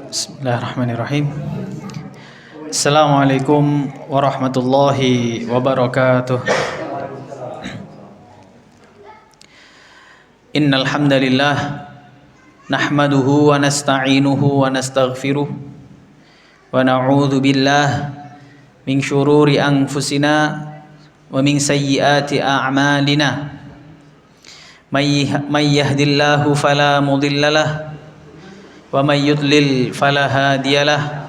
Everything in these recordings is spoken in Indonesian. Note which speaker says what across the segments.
Speaker 1: Bismillahirrahmanirrahim. Assalamualaikum warahmatullahi wabarakatuh. Innal hamdalillah nahmaduhu wa nasta'inuhu wa nastaghfiruh wa na'udzu billah min syururi anfusina wa min sayyiati a'malina. May yahdihillahu fala mudhillalah wa may yudlil fala hadiyalah.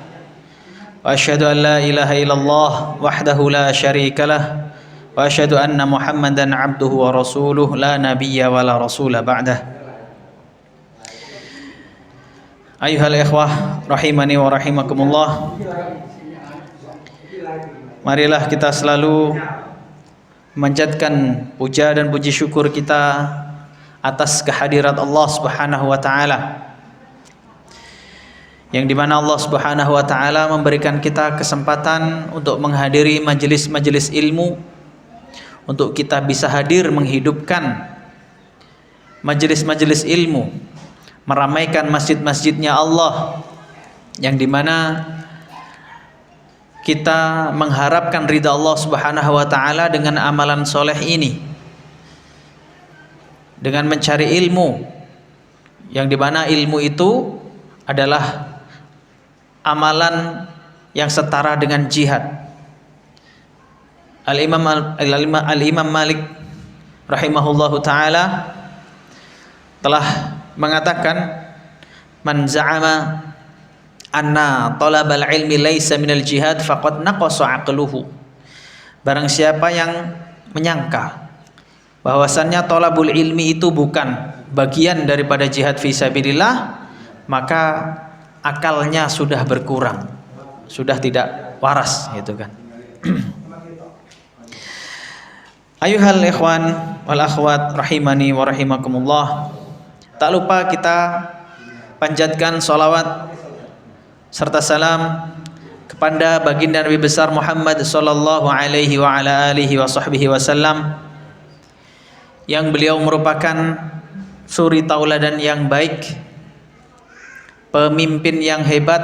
Speaker 1: Wa asyhadu an la ilaha illallah wahdahu la syarikalah wa asyhadu anna Muhammadan abduhu wa rasuluh la nabiyya wa la rasula ba'dah. Ayyuhal ikhwah rahimani wa rahimakumullah. Marilah kita selalu memanjatkan puja dan puji syukur kita atas kehadirat Allah Subhanahu wa taala, yang dimana Allah Subhanahu wa ta'ala memberikan kita kesempatan untuk menghadiri majelis-majelis ilmu, untuk kita bisa hadir menghidupkan majelis-majelis ilmu, meramaikan masjid-masjidnya Allah, yang dimana kita mengharapkan ridha Allah Subhanahu wa ta'ala dengan amalan soleh ini, dengan mencari ilmu, yang dimana ilmu itu adalah amalan yang setara dengan jihad. Al-Imam Malik rahimahullahu taala telah mengatakan, man za'ama anna talabal ilmi laisa minal jihad faqad naqasa aqluhu. Barang siapa yang menyangka bahwasannya talabul ilmi itu bukan bagian daripada jihad fi sabilillah, maka akalnya sudah berkurang, sudah tidak waras, gitu kan. Ayuhal ikhwan wal akhwat rahimani wa rahimakumullah. Tak lupa kita panjatkan salawat serta salam kepada baginda Nabi besar Muhammad sallallahu alaihi wa ala alihi wa sahbihi wasallam, yang beliau merupakan suri tauladan yang baik, pemimpin yang hebat,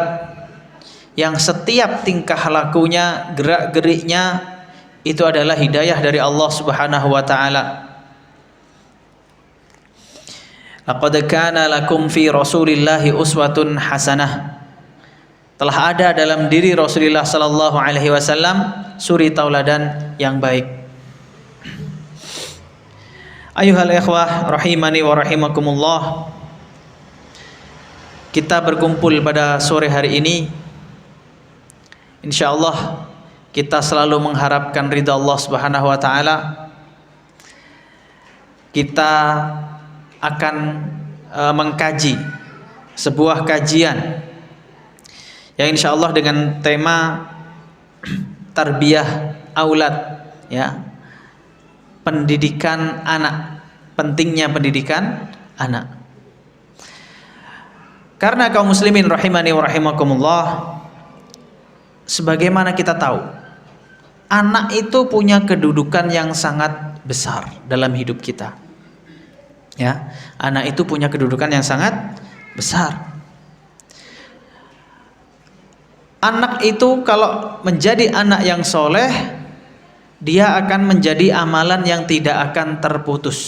Speaker 1: yang setiap tingkah lakunya, gerak-geriknya itu adalah hidayah dari Allah Subhanahu wa taala. Laqad kana lakum fi Rasulillahi uswatun hasanah. Telah ada dalam diri Rasulullah sallallahu alaihi wasallam suri tauladan yang baik. Ayuhal ikhwah rahimani wa rahimakumullah. Kita berkumpul pada sore hari ini, insyaallah kita selalu mengharapkan ridha Allah Subhanahu wa taala. Kita akan mengkaji sebuah kajian yang insyaallah dengan tema tarbiyah aulad, ya, pendidikan anak, pentingnya pendidikan anak. Karena kaum muslimin rahimani wa rahimakumullah, sebagaimana kita tahu, anak itu punya kedudukan yang sangat besar dalam hidup kita. Ya, anak itu punya kedudukan yang sangat besar. Anak itu kalau menjadi anak yang soleh, dia akan menjadi amalan yang tidak akan terputus.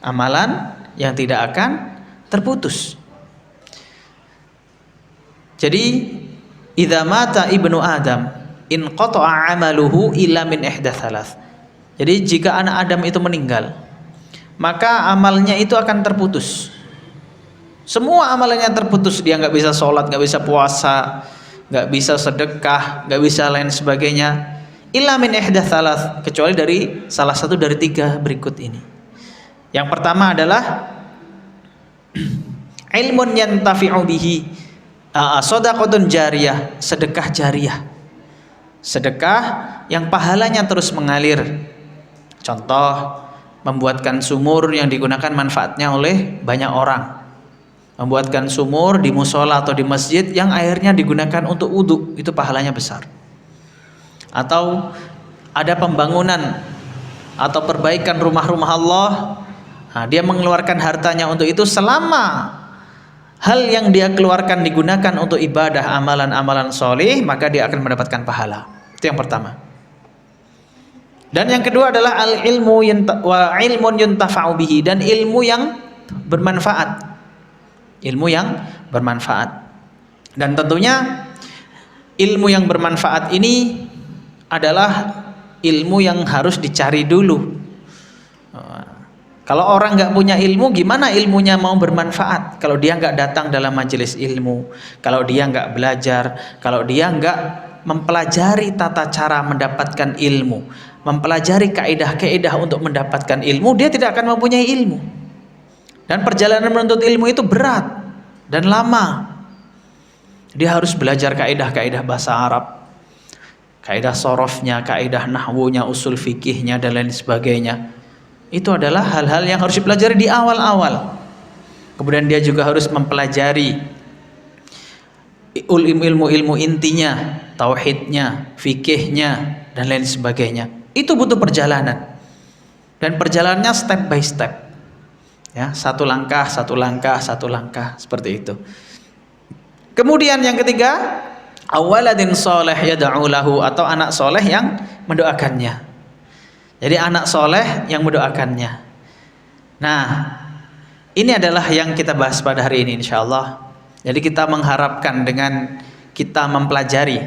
Speaker 1: Amalan yang tidak akan terputus. Jadi idza mata ibnu Adam in qata'a 'amaluhu illa min ihda thalath. Jadi jika anak Adam itu meninggal, maka amalnya itu akan terputus. Semua amalannya terputus, dia nggak bisa sholat, nggak bisa puasa, nggak bisa sedekah, nggak bisa lain sebagainya. Illa min ihda thalath, kecuali dari salah satu dari tiga berikut ini. Yang pertama adalah ilmun yantafi'u bihi, shadaqatun jariyah, sedekah jariyah, sedekah yang pahalanya terus mengalir. Contoh, membuatkan sumur yang digunakan manfaatnya oleh banyak orang, membuatkan sumur di musola atau di masjid yang airnya digunakan untuk wudhu, itu pahalanya besar. Atau ada pembangunan atau perbaikan rumah-rumah Allah, dia mengeluarkan hartanya untuk itu selama hal yang dia keluarkan digunakan untuk ibadah, amalan-amalan soleh, maka dia akan mendapatkan pahala. Itu yang pertama. Dan yang kedua adalah al-ilmu wa ilmun yuntafa'u bihi, dan ilmu yang bermanfaat. Ilmu yang bermanfaat. Dan tentunya ilmu yang bermanfaat ini adalah ilmu yang harus dicari dulu. Kalau orang nggak punya ilmu, gimana ilmunya mau bermanfaat? Kalau dia nggak datang dalam majelis ilmu, kalau dia nggak belajar, kalau dia nggak mempelajari tata cara mendapatkan ilmu, mempelajari kaidah-kaidah untuk mendapatkan ilmu, dia tidak akan mempunyai ilmu. Dan perjalanan menuntut ilmu itu berat dan lama. Dia harus belajar kaidah-kaidah bahasa Arab, kaidah sorofnya, kaidah nahwunya, usul fikihnya, dan lain sebagainya. Itu adalah hal-hal yang harus dipelajari di awal-awal. Kemudian dia juga harus mempelajari ilmu-ilmu intinya, tauhidnya, fikihnya, dan lain sebagainya. Itu butuh perjalanan. Dan perjalanannya step by step. Ya, satu langkah, satu langkah, satu langkah, seperti itu. Kemudian yang ketiga, awaladin soleh yad'u lahu, atau anak soleh yang mendoakannya. Jadi anak soleh yang mendoakannya. Nah, ini adalah yang kita bahas pada hari ini insyaallah. Jadi kita mengharapkan dengan kita mempelajari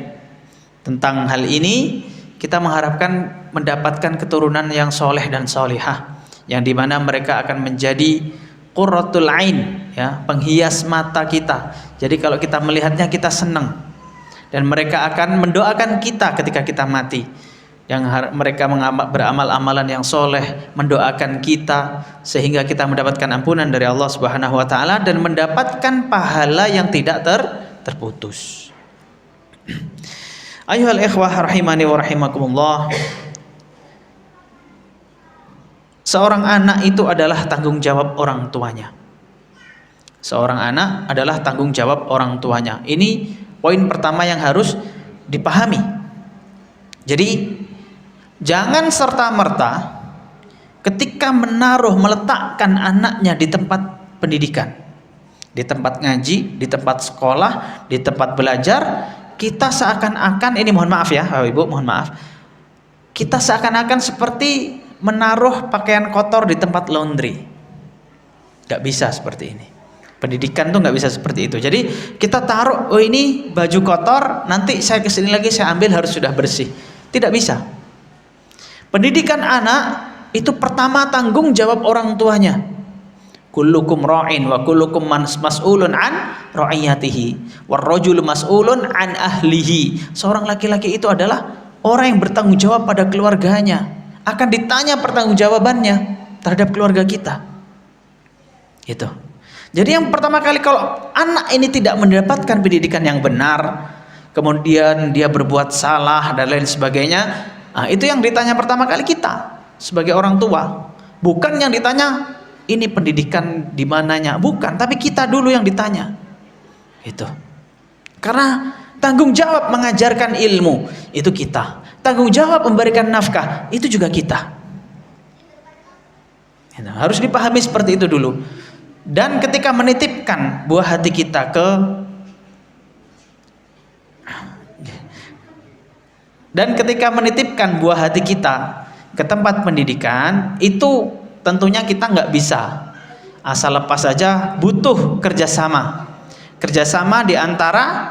Speaker 1: tentang hal ini, kita mengharapkan mendapatkan keturunan yang soleh dan solihah, yang dimana mereka akan menjadi qurratul ain, ya, penghias mata kita. Jadi kalau kita melihatnya kita senang, dan mereka akan mendoakan kita ketika kita mati. Yang mereka beramal amalan yang soleh, mendoakan kita sehingga kita mendapatkan ampunan dari Allah Subhanahu wa taala dan mendapatkan pahala yang tidak terputus. Ayuhal ikhwah rahimani wa rahimakumullah. Seorang anak itu adalah tanggung jawab orang tuanya. Seorang anak adalah tanggung jawab orang tuanya. Ini poin pertama yang harus dipahami. Jadi jangan serta-merta ketika meletakkan anaknya di tempat pendidikan, di tempat ngaji, di tempat sekolah, di tempat belajar, kita seakan-akan, ini mohon maaf ya Bapak Ibu, mohon maaf, kita seakan-akan seperti menaruh pakaian kotor di tempat laundry. Gak bisa seperti ini. Pendidikan tuh gak bisa seperti itu. Jadi kita taruh, oh ini baju kotor, nanti saya kesini lagi saya ambil harus sudah bersih. Tidak bisa. Pendidikan anak itu pertama tanggung jawab orang tuanya. Kullukum ra'in wa kullukum mas'ulun an ra'iyatihi warrajulu mas'ulun an ahlihi. Seorang laki-laki itu adalah orang yang bertanggung jawab pada keluarganya, akan ditanya pertanggungjawabannya terhadap keluarga kita. Itu. Jadi yang pertama kali, kalau anak ini tidak mendapatkan pendidikan yang benar, kemudian dia berbuat salah dan lain sebagainya, nah, itu yang ditanya pertama kali kita sebagai orang tua. Bukan yang ditanya ini pendidikan di mananya, bukan, tapi kita dulu yang ditanya. Itu. Karena tanggung jawab mengajarkan ilmu itu kita. Tanggung jawab memberikan nafkah itu juga kita. Harus dipahami seperti itu dulu. Dan ketika menitipkan buah hati kita ke tempat pendidikan, itu tentunya kita nggak bisa asal lepas saja, butuh kerjasama di antara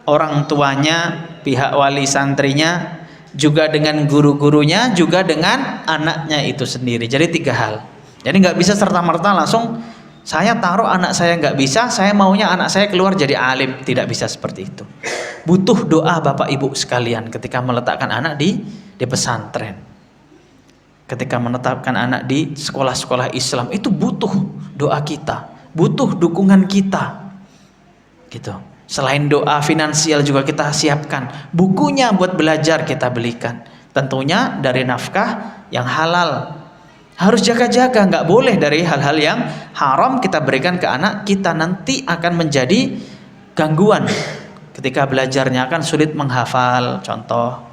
Speaker 1: orang tuanya, pihak wali santrinya, juga dengan guru-gurunya, juga dengan anaknya itu sendiri. Jadi 3 hal. Jadi nggak bisa serta-merta langsung saya taruh anak saya, nggak bisa, saya maunya anak saya keluar jadi alim. Tidak bisa seperti itu. Butuh doa Bapak Ibu sekalian ketika meletakkan anak di pesantren, ketika menetapkan anak di sekolah-sekolah Islam, itu butuh doa kita, butuh dukungan kita, gitu. Selain doa, finansial juga kita siapkan, bukunya buat belajar kita belikan, tentunya dari nafkah yang halal. Harus jaga-jaga, nggak boleh dari hal-hal yang haram kita berikan ke anak kita, nanti akan menjadi gangguan ketika belajarnya, akan sulit menghafal, contoh,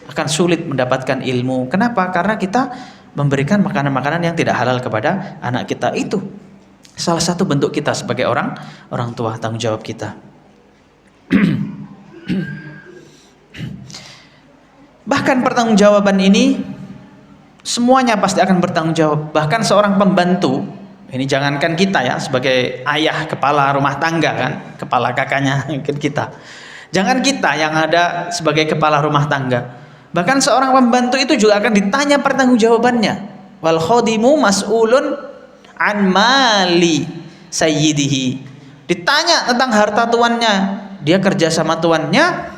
Speaker 1: akan sulit mendapatkan ilmu. Kenapa? Karena kita memberikan makanan-makanan yang tidak halal kepada anak kita. Itu Salah satu bentuk kita sebagai orang tua, tanggung jawab kita. Bahkan pertanggungjawaban ini semuanya pasti akan bertanggung jawab. Bahkan seorang pembantu, ini jangankan kita ya sebagai ayah, kepala rumah tangga kan, kepala kakaknya kita. Jangan kita yang ada sebagai kepala rumah tangga. Bahkan seorang pembantu itu juga akan ditanya pertanggungjawabannya. Wal khadimu mas'ulun an mali sayyidihi. Ditanya tentang harta tuannya. Dia kerja sama tuannya.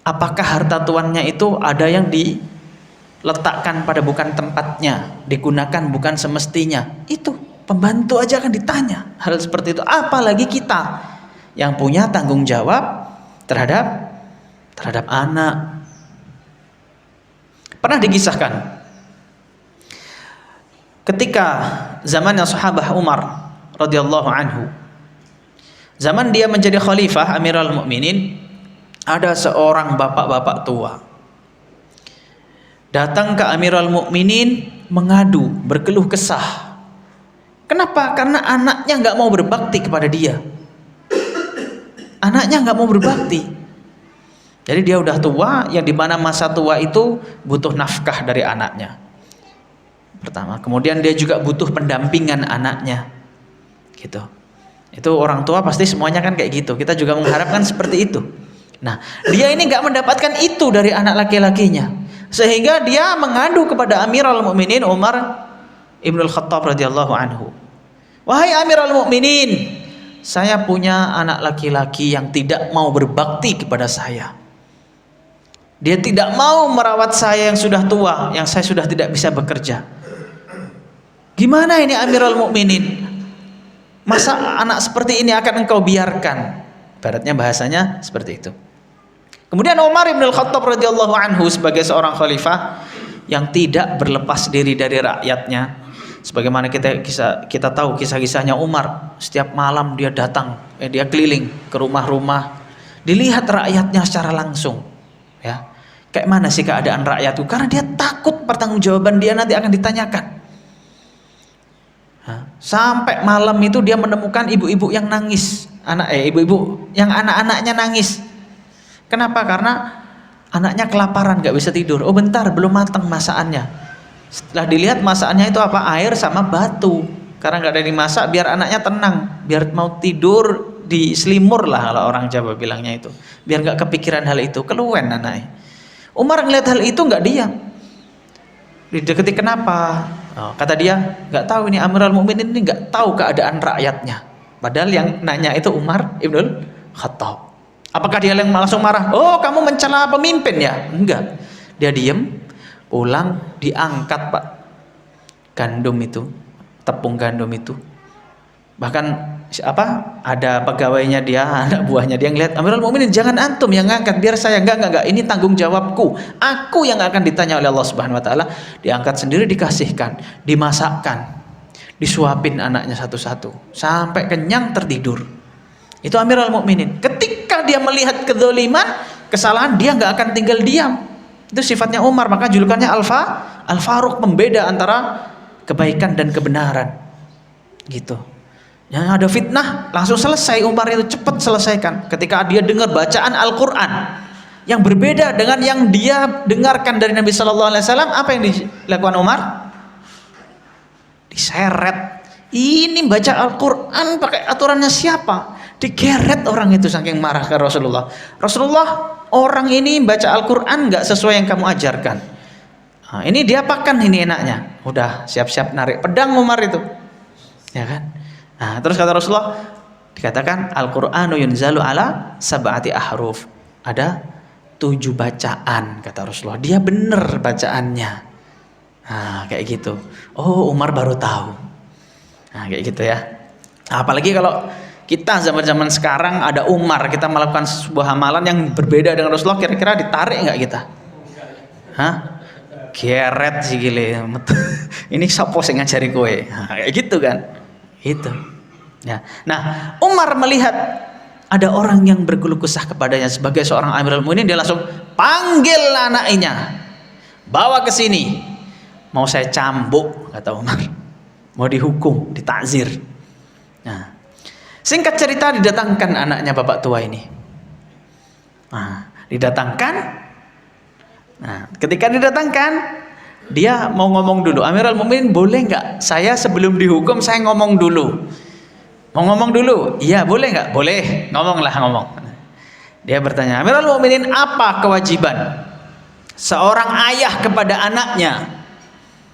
Speaker 1: Apakah harta tuannya itu ada yang diletakkan pada bukan tempatnya, digunakan bukan semestinya? Itu pembantu aja akan ditanya hal seperti itu. Apalagi kita yang punya tanggung jawab terhadap anak. Pernah dikisahkan ketika zamannya sahabat Umar radhiyallahu anhu, zaman dia menjadi khalifah Amirul Mukminin, ada seorang bapak-bapak tua datang ke Amirul Mukminin mengadu, berkeluh kesah. Kenapa? Karena anaknya nggak mau berbakti kepada dia. Anaknya nggak mau berbakti. Jadi dia udah tua, yang dimana masa tua itu butuh nafkah dari anaknya. Pertama, kemudian dia juga butuh pendampingan anaknya, gitu. Itu orang tua pasti semuanya kan kayak gitu. Kita juga mengharapkan seperti itu. Nah, dia ini nggak mendapatkan itu dari anak laki-lakinya, sehingga dia mengadu kepada Amirul Mukminin Umar Ibnul Khattab radhiyallahu anhu. Wahai Amirul Mukminin, saya punya anak laki-laki yang tidak mau berbakti kepada saya. Dia tidak mau merawat saya yang sudah tua, yang saya sudah tidak bisa bekerja. Gimana ini Amirul Mukminin? Masa anak seperti ini akan engkau biarkan? Ibaratnya bahasanya seperti itu. Kemudian Umar bin Khattab radhiyallahu anhu sebagai seorang khalifah yang tidak berlepas diri dari rakyatnya. Sebagaimana kita tahu kisah-kisahnya Umar, setiap malam dia datang, dia keliling ke rumah-rumah, dilihat rakyatnya secara langsung. Ya, kayak mana sih keadaan rakyatku? Karena dia takut pertanggungjawaban dia nanti akan ditanyakan. Sampai malam itu dia menemukan ibu-ibu yang nangis, ibu-ibu yang anak-anaknya nangis. Kenapa? Karena anaknya kelaparan, nggak bisa tidur. Oh bentar, belum matang masakannya. Setelah dilihat masakannya itu apa? Air sama batu. Karena nggak ada dimasak, biar anaknya tenang, biar mau tidur di selimur lah kalau orang Jawa bilangnya itu. Biar nggak kepikiran hal itu, keluwen anaknya. Umar ngeliat hal itu nggak diam. Didekati kenapa? Kata dia, nggak tahu ini Amirul Mukminin ini nggak tahu keadaan rakyatnya. Padahal yang nanya itu Umar Ibnul Khattab. Apakah dia yang langsung marah? Oh, kamu mencela pemimpin ya? Enggak. Dia diem, pulang, diangkat Pak gandum itu, tepung gandum itu. Bahkan ada pegawainya dia, anak buahnya dia ngeliat, Amirul Mukminin jangan antum yang ngangkat, biar saya. Enggak, ini tanggung jawabku, aku yang akan ditanya oleh Allah Subhanahu Wa Taala. Diangkat sendiri, dikasihkan, dimasakkan, disuapin anaknya satu-satu sampai kenyang, tertidur. Itu Amirul Mukminin. Ketika dia melihat kedzaliman, kesalahan, dia nggak akan tinggal diam. Itu sifatnya Umar, maka julukannya Al-Faruq, pembeda antara kebaikan dan kebenaran. Gitu. Yang ada fitnah langsung selesai, Umar itu cepat selesaikan. Ketika dia dengar bacaan Al-Quran yang berbeda dengan yang dia dengarkan dari Nabi Sallallahu Alaihi Wasallam, apa yang dilakukan Umar? Diseret. Ini baca Al-Quran pakai aturannya siapa? Digeret orang itu saking marah ke Rasulullah. Rasulullah, orang ini baca Al-Quran nggak sesuai yang kamu ajarkan. Nah, ini diapakan ini enaknya? Udah siap-siap narik pedang Umar itu, ya kan? Nah, terus kata Rasulullah, dikatakan Al-Qur'anu yunzalu ala sab'ati ahruf. Ada 7 bacaan kata Rasulullah. Dia benar bacaannya. Nah, kayak gitu. Oh, Umar baru tahu. Nah, kayak gitu ya. Apalagi kalau kita zaman-zaman sekarang ada Umar, kita melakukan sebuah amalan yang berbeda dengan Rasulullah, kira-kira ditarik nggak kita? Hah? Geret sih gile. Ini sopo sing ngajari kowe? Nah, kayak gitu kan? Itu. Ya. Nah, Umar melihat ada orang yang berkeluh kesah kepadanya sebagai seorang Amirul Mukminin, dia langsung panggil anaknya, bawa ke sini, mau saya cambuk, kata Umar. mau dihukum, ditakzir. Nah, singkat cerita didatangkan anaknya bapak tua ini. Nah, didatangkan. Nah, ketika didatangkan, dia mau ngomong dulu. Amirul Mukminin, boleh nggak saya sebelum dihukum saya ngomong dulu? Mau ngomong dulu? Iya, boleh nggak? Boleh. Ngomonglah, ngomong. Dia bertanya, Amirul Mukminin, apa kewajiban seorang ayah kepada anaknya?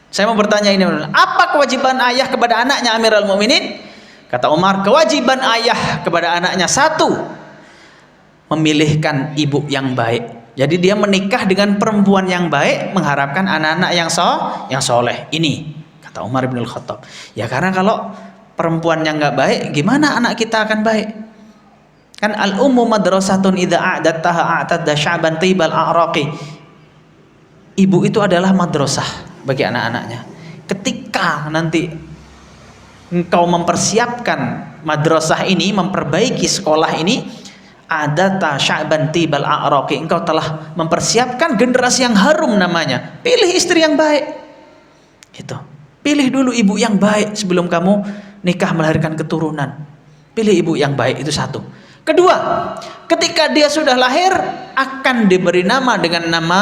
Speaker 1: Saya mau bertanya ini, apa kewajiban ayah kepada anaknya, Amirul Mukminin? Kata Umar, kewajiban ayah kepada anaknya satu, memilihkan ibu yang baik. Jadi dia menikah dengan perempuan yang baik, mengharapkan anak-anak yang soleh. Ini kata Umar bin Khattab. Ya karena kalau perempuan yang nggak baik, gimana anak kita akan baik? Kan al-ummu madrasatun idza a'dadtaha a'tadda sya'ban tibal a'raqi. Ibu itu adalah madrasah bagi anak-anaknya. Ketika nanti engkau mempersiapkan madrasah ini, memperbaiki sekolah ini, adata sya'ban tibal a'raqi, engkau telah mempersiapkan generasi yang harum namanya. Pilih istri yang baik. Itu. Pilih dulu ibu yang baik sebelum kamu nikah melahirkan keturunan. Pilih ibu yang baik, itu satu. Kedua, ketika dia sudah lahir akan diberi nama dengan nama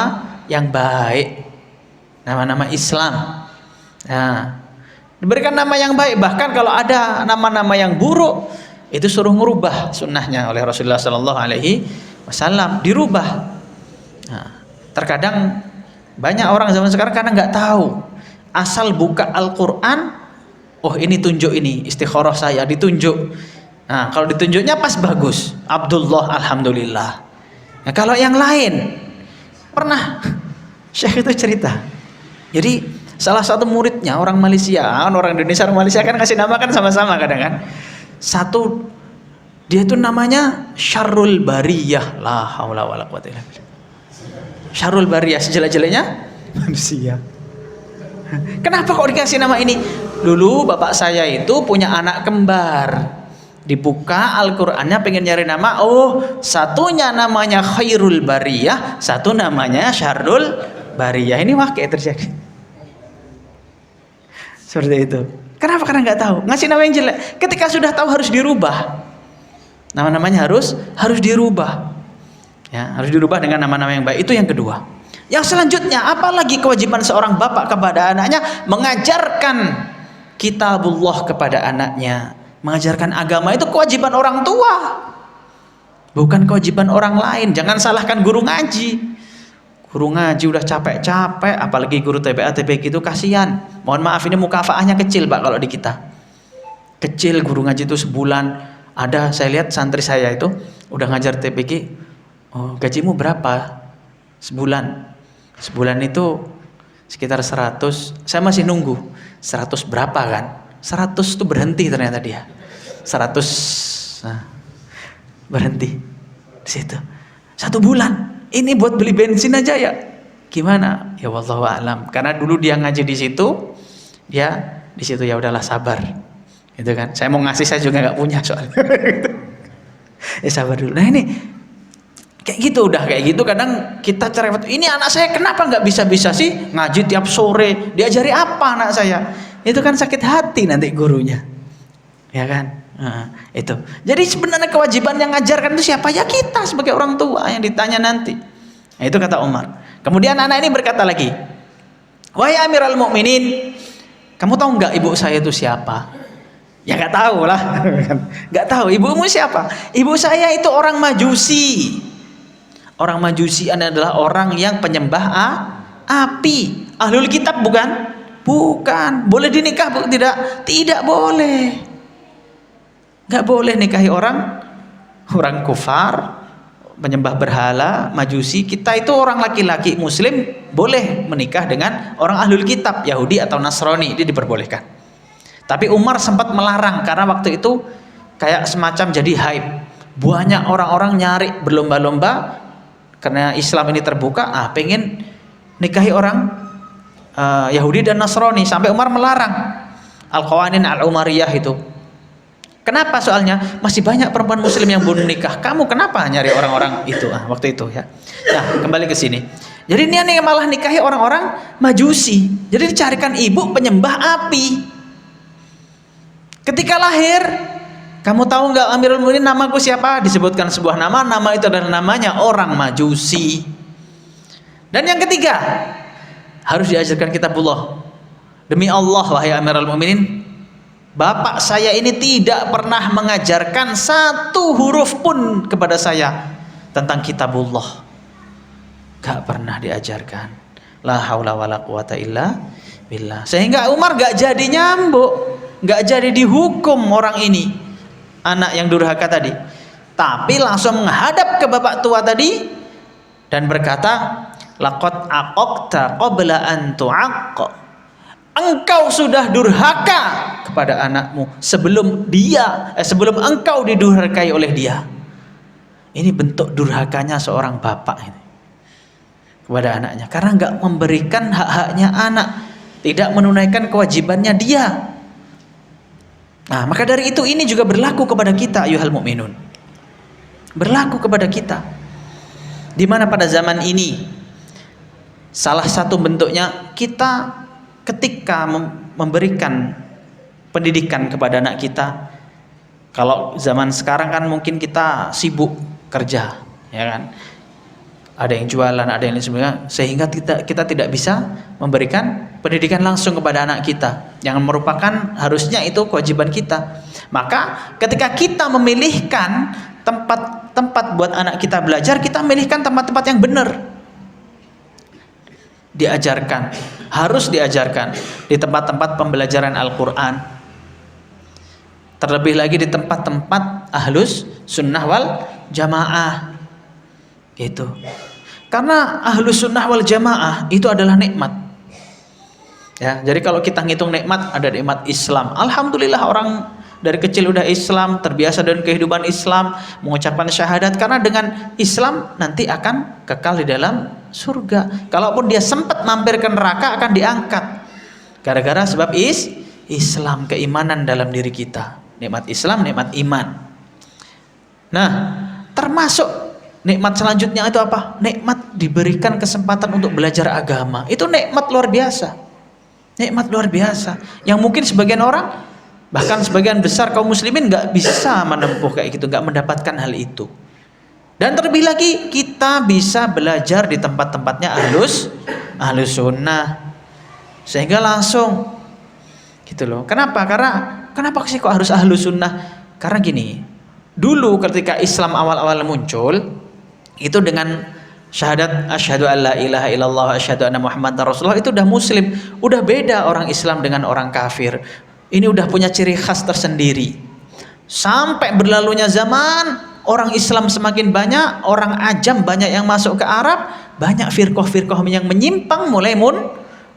Speaker 1: yang baik, nama-nama Islam. Nah, diberikan nama yang baik. Bahkan kalau ada nama-nama yang buruk, itu suruh merubah sunnahnya oleh Rasulullah Sallallahu Alaihi Wasallam, dirubah. Nah, terkadang banyak orang zaman sekarang karena nggak tahu, asal buka Al-Quran, oh ini tunjuk, ini istikharah saya ditunjuk. Nah, kalau ditunjuknya pas bagus, Abdullah, alhamdulillah. Nah, kalau yang lain, pernah Syekh itu cerita. Jadi salah satu muridnya orang Malaysia, orang Indonesia, orang Malaysia kan kasih nama kan sama-sama kadang kan. Satu, dia itu namanya Syarrul Bariyah, la haula wala quwwata illa billah. Syarrul Bariyah, sejelek-jeleknya manusia. Kenapa kok dikasih nama ini? Dulu bapak saya itu punya anak kembar. Dibuka Al-Qur'annya pengen nyari nama, oh satunya namanya Khairul Bariyah, satu namanya Syarrul Bariyah. Ini wakil terjadi seperti itu. Kenapa? Karena nggak tahu, ngasih nama yang jelek. Ketika sudah tahu harus dirubah, nama-namanya harus dirubah, ya, harus dirubah dengan nama-nama yang baik. Itu yang kedua. Yang selanjutnya, apalagi kewajiban seorang bapak kepada anaknya, mengajarkan kitabullah kepada anaknya. Mengajarkan agama itu kewajiban orang tua, bukan kewajiban orang lain. Jangan salahkan guru ngaji. Guru ngaji udah capek-capek, apalagi guru TPA, TPQ itu kasihan. Mohon maaf, ini mukafaahnya kecil Pak kalau di kita. Kecil guru ngaji itu sebulan. Ada, saya lihat santri saya itu udah ngajar TPQ, oh, gajimu berapa? Sebulan. Sebulan itu sekitar 100. Saya masih nunggu 100 berapa kan? 100 itu berhenti ternyata dia. 100 nah, berhenti di situ. 1 bulan. Ini buat beli bensin aja ya. Gimana? Ya wallahu a'lam. Karena dulu dia ngaji di situ, dia di situ ya udahlah sabar. Gitu kan. Saya mau ngasih saya juga nggak punya soalnya. Ya sabar dulu. Nah ini kayak gitu, udah kayak gitu kadang kita cerewet. Ini anak saya kenapa nggak bisa-bisa sih ngaji tiap sore? Diajari apa anak saya? Itu kan sakit hati nanti gurunya, ya kan? Nah, itu. Jadi sebenarnya kewajiban yang ngajarkan itu siapa? Ya kita sebagai orang tua yang ditanya nanti. Nah, itu kata Umar. Kemudian anak ini berkata lagi, wahai Amirul Mukminin, kamu tahu nggak ibu saya itu siapa? Ya nggak tahu lah, nggak tahu. Ibumu siapa? Ibu saya itu orang Majusi. Orang Majusi adalah orang yang penyembah api. Ahlul kitab bukan? Bukan. Boleh dinikah? Tidak. Tidak boleh. Nggak boleh nikahi orang kufar, penyembah berhala, Majusi. Kita itu orang laki-laki Muslim boleh menikah dengan orang ahlul kitab, Yahudi atau Nasrani, itu diperbolehkan. Tapi Umar sempat melarang karena waktu itu kayak semacam jadi hype. Banyak orang-orang nyari berlomba-lomba karena Islam ini terbuka, pengen nikahi orang Yahudi dan Nasrani, sampai Umar melarang. Al-Qawanin Al-Umariyah itu. Kenapa? Soalnya masih banyak perempuan muslim yang belum nikah. Kamu kenapa nyari orang-orang itu waktu itu ya? Nah, kembali ke sini. Jadi ini malah nikahi orang-orang Majusi. Jadi dicarikan ibu penyembah api. Ketika lahir, kamu tahu nggak Amirul Mukminin namaku siapa? Disebutkan sebuah nama itu adalah namanya orang Majusi. Dan yang ketiga, harus diajarkan kitabullah. Demi Allah, wahai Amirul Mukminin, bapak saya ini tidak pernah mengajarkan satu huruf pun kepada saya tentang kitabullah. Gak pernah diajarkan. La haula wala quwata illa billah. Sehingga Umar gak jadi nyambuk, gak jadi dihukum orang ini, anak yang durhaka tadi, tapi langsung menghadap ke bapak tua tadi dan berkata, laqad aqaqta qabla an tu'aqqa. Engkau sudah durhaka kepada anakmu sebelum engkau didurhakai oleh dia. Ini bentuk durhakanya seorang bapak ini kepada anaknya, karena nggak memberikan hak-haknya anak, tidak menunaikan kewajibannya dia. Nah, maka dari itu ini juga berlaku kepada kita, ayuhal mukminun. Berlaku kepada kita. Di mana pada zaman ini salah satu bentuknya kita ketika memberikan pendidikan kepada anak kita. Kalau zaman sekarang kan mungkin kita sibuk kerja, ya kan? Ada yang jualan, ada yang lain sebagainya, sehingga kita tidak bisa memberikan pendidikan langsung kepada anak kita, yang merupakan harusnya itu kewajiban kita. Maka ketika kita memilihkan tempat buat anak kita belajar, kita memilihkan tempat-tempat yang benar. Harus diajarkan di tempat-tempat pembelajaran Al-Quran, terlebih lagi di tempat-tempat ahlus sunnah wal jamaah gitu. Karena ahlus sunnah wal jamaah itu adalah nikmat ya. Jadi kalau kita ngitung nikmat, ada nikmat Islam, alhamdulillah orang dari kecil udah Islam, terbiasa dengan kehidupan Islam, mengucapkan syahadat, karena dengan Islam nanti akan kekal di dalam surga. Kalaupun dia sempat mampir ke neraka, akan diangkat gara-gara sebab Islam, keimanan dalam diri kita. Nikmat Islam, nikmat iman. Nah, termasuk nikmat selanjutnya itu apa? Nikmat diberikan kesempatan untuk belajar agama. Itu nikmat luar biasa. Nikmat luar biasa yang mungkin sebagian orang, bahkan sebagian besar kaum muslimin nggak bisa menempuh kayak gitu, nggak mendapatkan hal itu. Dan terlebih lagi kita bisa belajar di tempat-tempatnya ahlus sunnah, sehingga langsung gitu loh. Kenapa sih kok harus ahlus sunnah? Karena gini, dulu ketika Islam awal-awal muncul itu dengan syahadat asyhadu alla ilaha illallah wa asyhadu anna muhammadar rasulullah, itu udah muslim, udah beda orang Islam dengan orang kafir. Ini udah punya ciri khas tersendiri. Sampai berlalunya zaman, orang Islam semakin banyak, orang ajam banyak yang masuk ke Arab, banyak firqah-firqah yang menyimpang mulai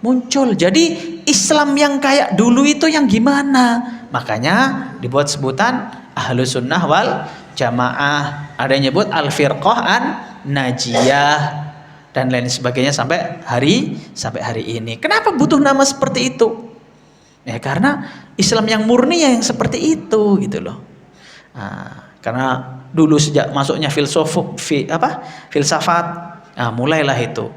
Speaker 1: muncul. Jadi Islam yang kayak dulu itu yang gimana? Makanya dibuat sebutan ahlus sunnah wal jamaah. Ada yang nyebut al-firqah an-najiyah dan lain sebagainya sampai hari ini. Kenapa butuh nama seperti itu? Ya karena Islam yang murni yang seperti itu gitu loh. Nah, karena dulu sejak masuknya filsafat, mulailah itu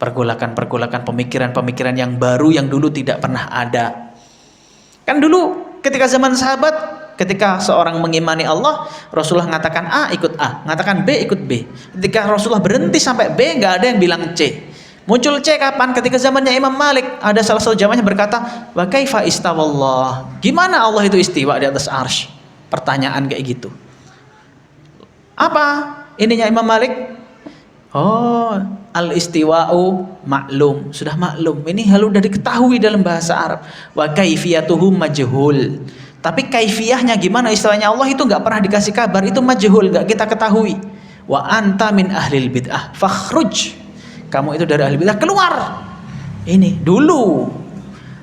Speaker 1: pergolakan pemikiran yang baru yang dulu tidak pernah ada. Kan dulu ketika zaman sahabat, ketika seorang mengimani Allah, Rasulullah mengatakan A ikut A, mengatakan B ikut B. Ketika Rasulullah berhenti sampai B, nggak ada yang bilang C. Muncul C kapan? Ketika zamannya Imam Malik, ada salah satu zamannya berkata, wa kaifa istawallah? Gimana Allah itu istiwa di atas arsy? Pertanyaan kayak gitu. Apa ininya Imam Malik? Oh, al-istiwa'u maklum, sudah maklum. Ini hal sudah diketahui dalam bahasa Arab. Wa kaifiyatuhu majhul. Tapi kaifiyahnya gimana istilahnya Allah itu nggak pernah dikasih kabar, itu majhul, nggak kita ketahui. Wa anta min ahlil bid'ah fakhruj. Kamu itu dari ahli bid'ah, keluar. Ini dulu.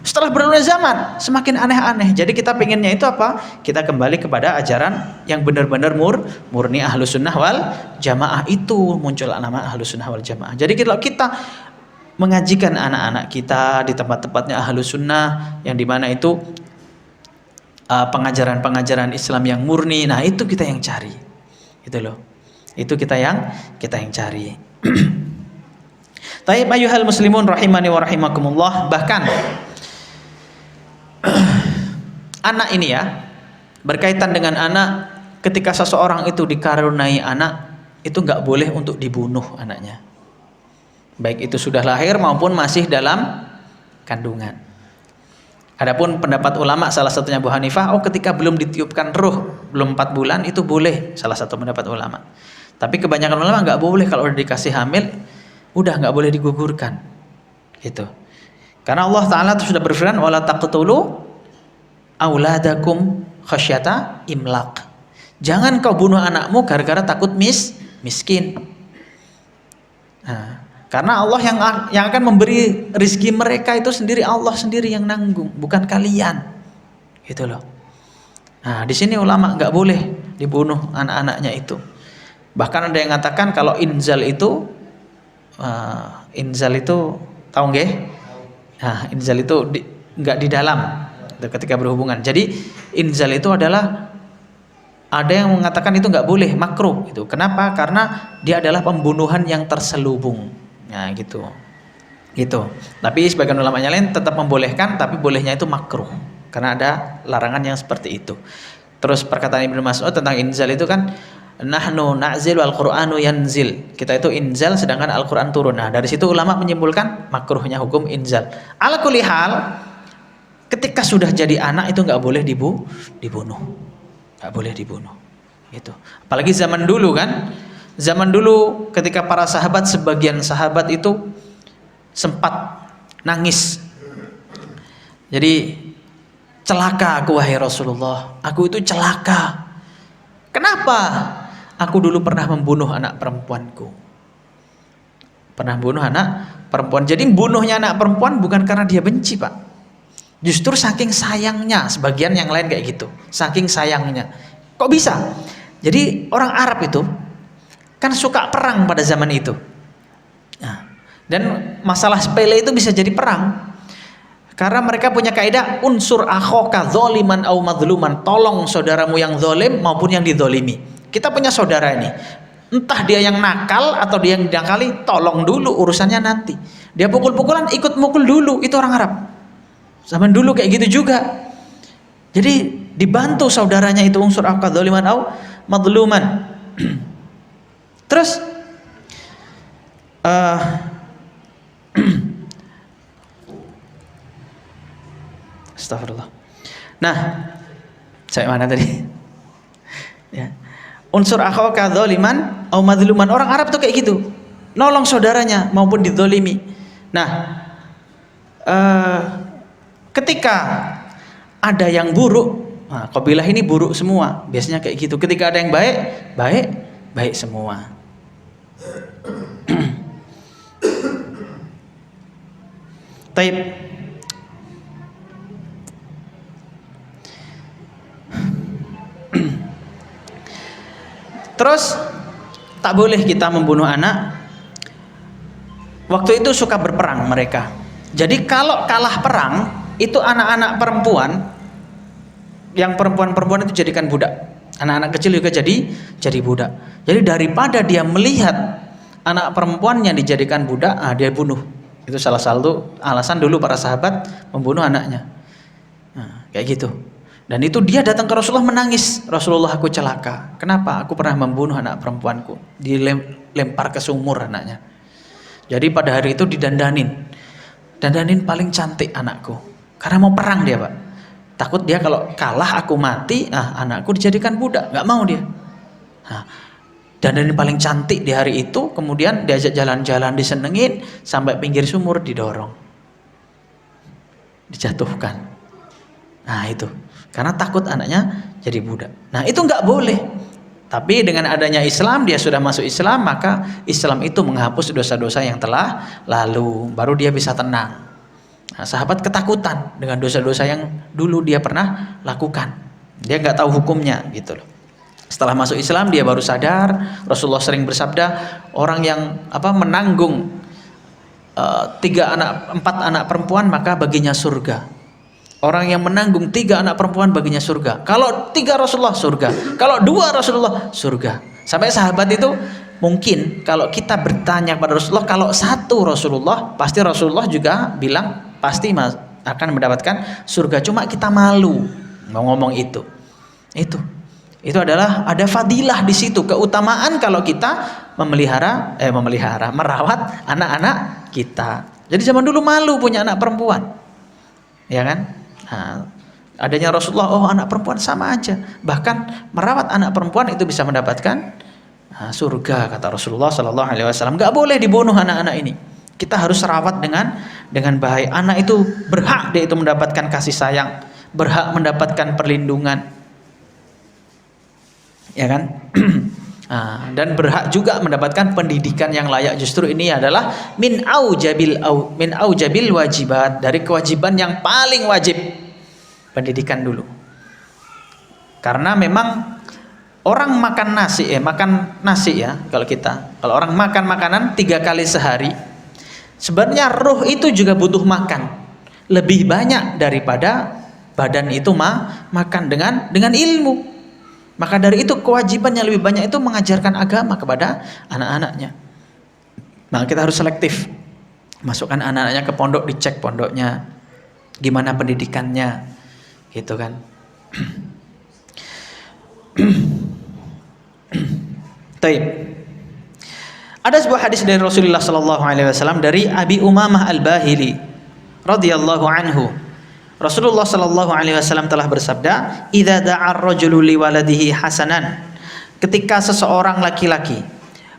Speaker 1: Setelah berlalunya zaman semakin aneh-aneh. Jadi kita pengennya itu apa? Kita kembali kepada ajaran yang benar-benar murni ahlus sunnah wal jamaah. Itu muncul nama ahlus sunnah wal jamaah. Jadi kalau kita mengajikan anak-anak kita di tempat-tempatnya ahlus sunnah, yang dimana itu pengajaran-pengajaran Islam yang murni, nah itu kita yang cari. Itu loh. Itu kita yang cari. Taib ayuhal muslimun rahimani wa rahimakumullah. Bahkan Anak ini ya, berkaitan dengan anak, ketika seseorang itu dikaruniai anak, itu nggak boleh untuk dibunuh anaknya, baik itu sudah lahir maupun masih dalam kandungan. Adapun pendapat ulama salah satunya Abu Hanifah, ketika belum ditiupkan ruh, belum 4 bulan itu boleh, salah satu pendapat ulama. Tapi kebanyakan ulama nggak boleh, kalau udah dikasih hamil, udah nggak boleh digugurkan, gitu. Karena Allah Taala itu sudah berfirman, wala taqtulu auladakum khasyata imlaq. Jangan kau bunuh anakmu gara-gara takut miskin. Nah, karena Allah yang akan memberi rezeki mereka itu sendiri, Allah sendiri yang nanggung, bukan kalian, gitu loh. Nah, di sini ulama nggak boleh dibunuh anak-anaknya itu. Bahkan ada yang mengatakan kalau inzal itu tahu nggih? Nah, inzal itu nggak di dalam ketika berhubungan. Jadi inzal itu adalah, ada yang mengatakan itu nggak boleh, makruh itu. Kenapa? Karena dia adalah pembunuhan yang terselubung. Nah, gitu. Tapi sebagian ulama yang lain tetap membolehkan, tapi bolehnya itu makruh karena ada larangan yang seperti itu. Terus perkataan Ibnu Mas'ud tentang inzal itu kan, nahnu na'zil wal Qur'anu yanzil. Kita itu inzal sedangkan Al-Qur'an turun. Nah, dari situ ulama menyimpulkan makruhnya hukum inzal. Ala kulli hal, ketika sudah jadi anak itu nggak boleh dibunuh, nggak boleh dibunuh, gitu. Apalagi zaman dulu kan, zaman dulu ketika para sahabat, sebagian sahabat itu sempat nangis. Jadi, celaka aku wahai Rasulullah, aku itu celaka. Kenapa? Aku dulu pernah membunuh anak perempuanku. Pernah bunuh anak perempuan. Jadi bunuhnya anak perempuan bukan karena dia benci, Pak. Justru saking sayangnya, sebagian yang lain kayak gitu, saking sayangnya. Kok bisa? Jadi orang Arab itu kan suka perang pada zaman itu. Nah, dan masalah sepele itu bisa jadi perang. Karena mereka punya kaidah unsur akhoka dzaliman au madluman, tolong saudaramu yang zalim maupun yang dizalimi. Kita punya saudara ini, entah dia yang nakal atau dia yang dinakali, tolong dulu, urusannya nanti. Dia pukul-pukulan, ikut mukul dulu, itu orang Arab. Zaman dulu kayak gitu juga. Jadi dibantu saudaranya itu unsur akhoka dzaliman au madluman. Terus astagfirullah. Nah, saya mana tadi? Ya. Unsur akhoka dzaliman au madluman. Orang Arab tuh kayak gitu, nolong saudaranya maupun dizalimi. Nah, ketika ada yang buruk, nah, kabilah ini buruk semua. Biasanya kayak gitu. Ketika ada yang baik semua. Taib. Terus tak boleh kita membunuh anak. Waktu itu suka berperang mereka. Jadi kalau kalah perang, itu anak-anak perempuan, yang perempuan-perempuan itu jadikan budak. Anak-anak kecil juga jadi budak. Jadi daripada dia melihat anak perempuannya dijadikan budak, dia bunuh. Itu salah satu alasan dulu para sahabat membunuh anaknya. Nah, kayak gitu. Dan itu dia datang ke Rasulullah menangis, Rasulullah aku celaka. Kenapa? Aku pernah membunuh anak perempuanku, dilempar ke sumur anaknya. Jadi pada hari itu dandanin paling cantik anakku. Karena mau perang dia, Pak. Takut dia kalau kalah aku mati, anakku dijadikan budak, nggak mau dia. Nah, dandanin paling cantik di hari itu, kemudian diajak jalan-jalan, disenengin sampai pinggir sumur, didorong, dijatuhkan. Nah itu, karena takut anaknya jadi budak. Nah itu nggak boleh. Tapi dengan adanya Islam, dia sudah masuk Islam, maka Islam itu menghapus dosa-dosa yang telah lalu, baru dia bisa tenang. Nah, sahabat ketakutan dengan dosa-dosa yang dulu dia pernah lakukan. Dia nggak tahu hukumnya, gitu loh. Setelah masuk Islam dia baru sadar. Rasulullah sering bersabda, orang yang menanggung 4 anak perempuan maka baginya surga. Orang yang menanggung 3 anak perempuan baginya surga. Kalau 3 Rasulullah surga, kalau 2 Rasulullah surga. Sampai sahabat itu mungkin kalau kita bertanya kepada Rasulullah, kalau 1 Rasulullah, pasti Rasulullah juga bilang pasti akan mendapatkan surga. Cuma kita malu. Mau ngomong itu adalah ada fadilah di situ, keutamaan kalau kita merawat anak-anak kita. Jadi zaman dulu malu punya anak perempuan, ya kan? Nah, adanya Rasulullah, oh anak perempuan sama aja. Bahkan merawat anak perempuan itu bisa mendapatkan surga, kata Rasulullah Sallallahu Alaihi Wasallam. Gak boleh dibunuh anak-anak ini. Kita harus rawat dengan baik. Anak itu berhak dia itu mendapatkan kasih sayang, berhak mendapatkan perlindungan, ya kan? Dan berhak juga mendapatkan pendidikan yang layak. Justru ini adalah min aujabil wajibat, dari kewajiban yang paling wajib, pendidikan dulu. Karena memang orang makan nasi ya, kalau orang makan makanan 3 kali sehari, sebenarnya roh itu juga butuh makan lebih banyak daripada badan itu makan dengan ilmu. Maka dari itu kewajiban yang lebih banyak itu mengajarkan agama kepada anak-anaknya. Nah, kita harus selektif. Masukkan anak-anaknya ke pondok, dicek pondoknya gimana pendidikannya, gitu kan. Taib. Ada sebuah hadis dari Rasulullah sallallahu alaihi wasallam dari Abi Umamah Al-Bahili radhiyallahu anhu. Rasulullah sallallahu alaihi wasallam telah bersabda, "Idza da'a ar-rajulu li waladihi hasanan." Ketika seseorang laki-laki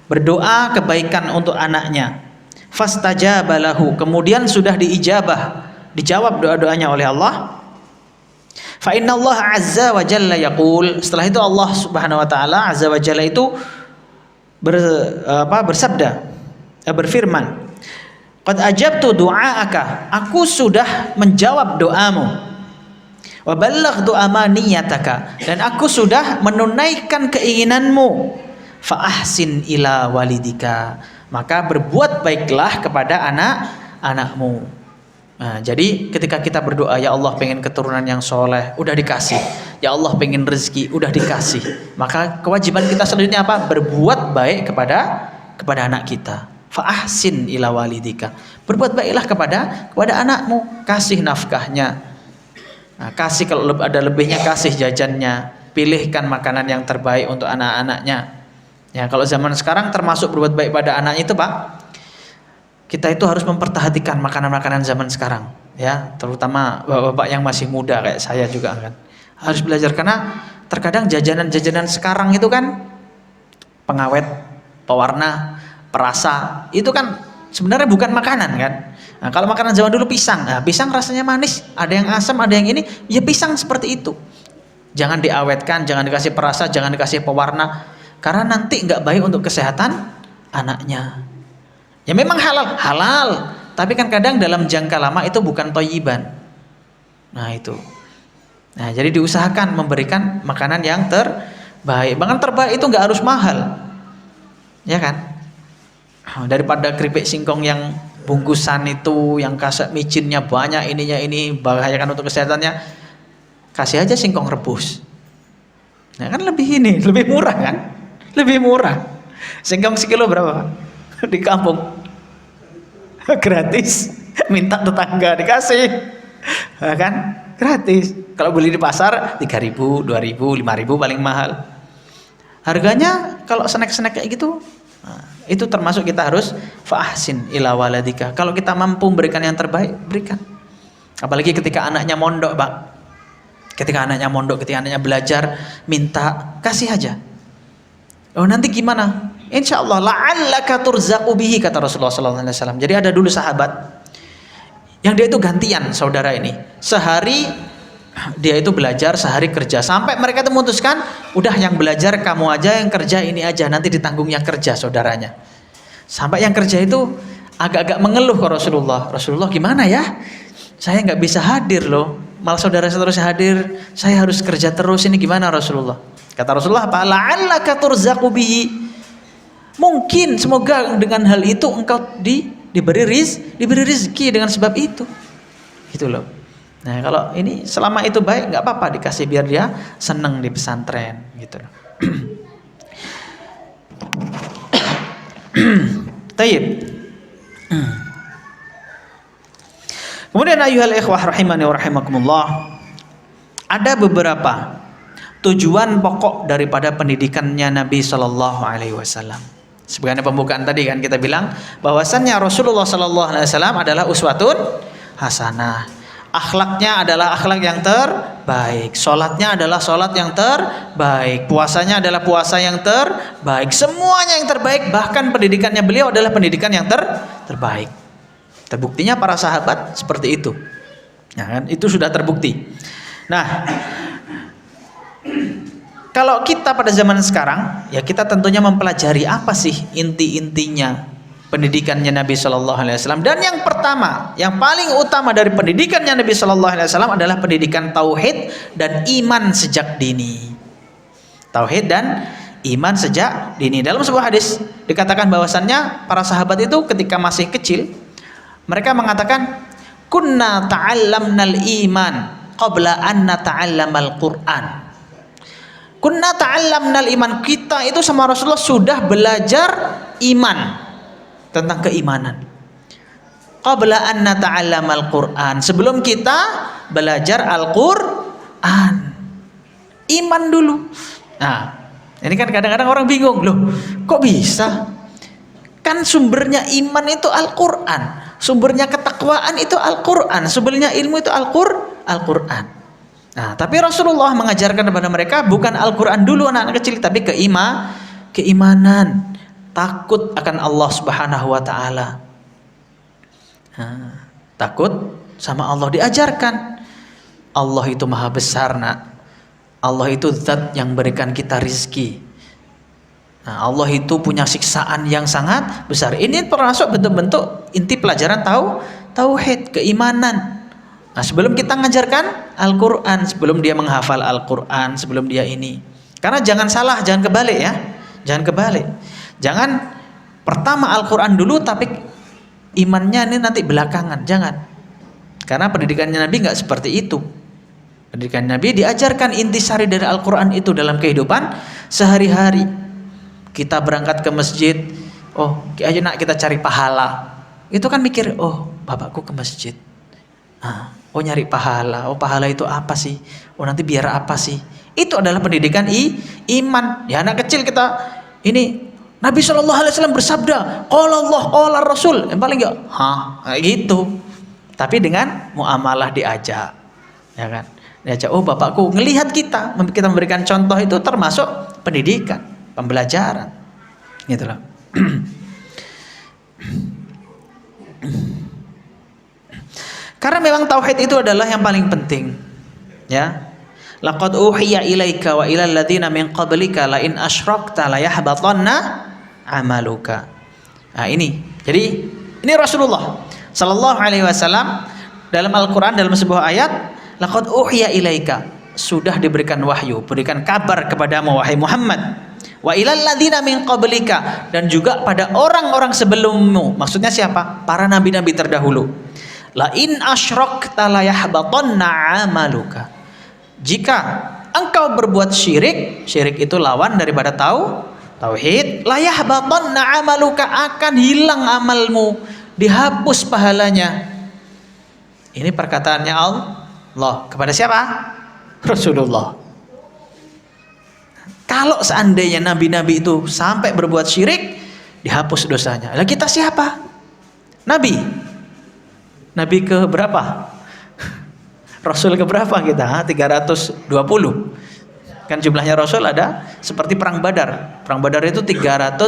Speaker 1: berdoa kebaikan untuk anaknya, fastajaba lahu, kemudian sudah dijawab doa-doanya oleh Allah. Fa inna Allah azza wa jalla yaqul, setelah itu Allah Subhanahu wa taala azza wa jalla itu berfirman, qad ajabtu du'aaka, aku sudah menjawab doamu, wa ballaghtu amaniyataka, dan aku sudah menunaikan keinginanmu, fa ahsin ila walidika, maka berbuat baiklah kepada anak-anakmu. Nah, jadi ketika kita berdoa, ya Allah pengen keturunan yang soleh, udah dikasih. Ya Allah pengen rezeki, udah dikasih. Maka kewajiban kita selanjutnya apa? Berbuat baik kepada anak kita. Fa ahsin ila walidika, berbuat baiklah kepada anakmu, kasih nafkahnya. Nah, kasih kalau ada lebihnya, kasih jajannya, pilihkan makanan yang terbaik untuk anak-anaknya. Ya, kalau zaman sekarang termasuk berbuat baik pada anaknya itu, Pak, kita itu harus memperhatikan makanan-makanan zaman sekarang, ya, terutama bapak-bapak yang masih muda kayak saya juga kan harus belajar, karena terkadang jajanan-jajanan sekarang itu kan pengawet, pewarna, perasa, itu kan sebenarnya bukan makanan kan. Nah, kalau makanan zaman dulu pisang, nah, pisang rasanya manis, ada yang asam, ada yang ini, ya pisang seperti itu. Jangan diawetkan, jangan dikasih perasa, jangan dikasih pewarna, karena nanti nggak baik untuk kesehatan anaknya. Ya memang halal, tapi kan kadang dalam jangka lama itu bukan thayyiban. Nah itu. Nah jadi diusahakan memberikan makanan yang terbaik. Bahkan terbaik itu nggak harus mahal, ya kan? Daripada keripik singkong yang bungkusan itu, yang kaset micinnya banyak, ininya ini bahayakan untuk kesehatannya, kasih aja singkong rebus. Nah kan lebih murah kan? Lebih murah. Singkong sekilo berapa, Pak? Di kampung gratis, minta tetangga dikasih, kan gratis. Kalau beli di pasar 3.000, 2.000, 5.000 paling mahal harganya. Kalau snack-snack kayak gitu, nah, itu termasuk kita harus fa'ahsin ila waladika. Kalau kita mampu memberikan yang terbaik, berikan. Apalagi ketika anaknya mondok, Pak, ketika anaknya belajar, minta, kasih aja. Oh nanti gimana? Insya Allah la'allaka turzaqu bihi, kata Rasulullah SAW. Jadi ada dulu sahabat yang dia itu gantian, saudara ini. Sehari dia itu belajar, sehari kerja. Sampai mereka itu memutuskan, udah yang belajar kamu aja, yang kerja ini aja, nanti ditanggung yang kerja saudaranya. Sampai yang kerja itu agak-agak mengeluh ke Rasulullah. Rasulullah gimana ya? Saya nggak bisa hadir loh. Malah saudara-saudara saya hadir, saya harus kerja terus, ini gimana Rasulullah? Kata Rasulullah, apa? La'allaka turzaqu bihi. Mungkin semoga dengan hal itu engkau diberi rezeki dengan sebab itu, gitu loh. Nah kalau ini selama itu baik, nggak apa-apa dikasih biar dia seneng di pesantren, gitu loh. Tayyib. Kemudian ayuhal ikhwah rahimani wa rahimakumullah, ada beberapa tujuan pokok daripada pendidikannya Nabi Shallallahu Alaihi Wasallam. Sebagai pembukaan tadi kan kita bilang bahwasannya Rasulullah Shallallahu Alaihi Wasallam adalah uswatun hasanah. Akhlaknya adalah akhlak yang terbaik, sholatnya adalah sholat yang terbaik, puasanya adalah puasa yang terbaik, semuanya yang terbaik. Bahkan pendidikannya beliau adalah pendidikan yang terbaik. Terbuktinya para sahabat seperti itu, ya kan? Itu sudah terbukti. Nah, kalau kita pada zaman sekarang, ya kita tentunya mempelajari apa sih inti-intinya pendidikannya Nabi Shallallahu Alaihi Wasallam. Dan yang pertama, yang paling utama dari pendidikannya Nabi Shallallahu Alaihi Wasallam adalah pendidikan tauhid dan iman sejak dini. Tauhid dan iman sejak dini. Dalam sebuah hadis dikatakan bahwasannya para sahabat itu ketika masih kecil, mereka mengatakan, kunna ta'allamnal iman qabla an nata'allamal Qur'an. Kunna ta'allamnal iman, kita itu sama Rasulullah sudah belajar iman, tentang keimanan. Qabla an nata'allamal Qur'an, sebelum kita belajar Al-Qur'an. Iman dulu. Nah, ini kan kadang-kadang orang bingung, loh, kok bisa? Kan sumbernya iman itu Al-Qur'an, sumbernya ketakwaan itu Al-Qur'an, sumbernya ilmu itu Al-Qur'an. Nah, tapi Rasulullah mengajarkan kepada mereka bukan Al-Qur'an dulu anak-anak kecil, tapi keimanan. Takut akan Allah Subhanahu wa taala. Takut sama Allah, diajarkan. Allah itu maha besar, nak. Allah itu zat yang berikan kita rizki. Nah, Allah itu punya siksaan yang sangat besar. Ini termasuk bentuk-bentuk inti pelajaran tauhid, keimanan. Nah, sebelum kita mengajarkan Al-Qur'an, sebelum dia menghafal Al-Qur'an, sebelum dia ini. Karena jangan salah, jangan kebalik ya. Jangan kebalik. Jangan pertama Al-Quran dulu tapi imannya ini nanti belakangan. Jangan. Karena pendidikannya Nabi nggak seperti itu. Pendidikan Nabi diajarkan intisari dari Al-Quran itu dalam kehidupan sehari-hari. Kita berangkat ke masjid, oh ayo nak kita cari pahala. Itu kan mikir, oh bapakku ke masjid, oh nyari pahala, oh pahala itu apa sih, oh nanti biar apa sih. Itu adalah pendidikan iman. Ya anak kecil kita ini Nabi Shallallahu Alaihi Wasallam bersabda, qala Allah, qala Rasul, yang paling enggak, gitu. Tapi dengan muamalah diajak, ya kan? Diajak, oh bapakku ngelihat kita memberikan contoh, itu termasuk pendidikan, pembelajaran, gitu loh. Karena memang tauhid itu adalah yang paling penting, ya. Laqad uhiya ilaika wa ilal ladzina min qablika la in asyrakta la yahbatanna amaluka. Nah, ini. Jadi ini Rasulullah sallallahu alaihi wasallam dalam Al-Qur'an dalam sebuah ayat, laqad uhiya ilaika, sudah diberikan wahyu, berikan kabar kepadamu wahai Muhammad, wa ilal ladzina min qablika, dan juga pada orang-orang sebelummu. Maksudnya siapa? Para nabi-nabi terdahulu. La in asyrakta la yahbatanna amaluka. Jika engkau berbuat syirik, syirik itu lawan daripada tauhid, la yahbatanna amaluka, akan hilang amalmu, dihapus pahalanya. Ini perkataannya Allah kepada siapa? Rasulullah. Kalau seandainya nabi-nabi itu sampai berbuat syirik, dihapus dosanya. Lah kita siapa? Nabi ke berapa? Rasul ke berapa kita? 320. Kan jumlahnya Rasul ada seperti perang Badar. Perang Badar itu 300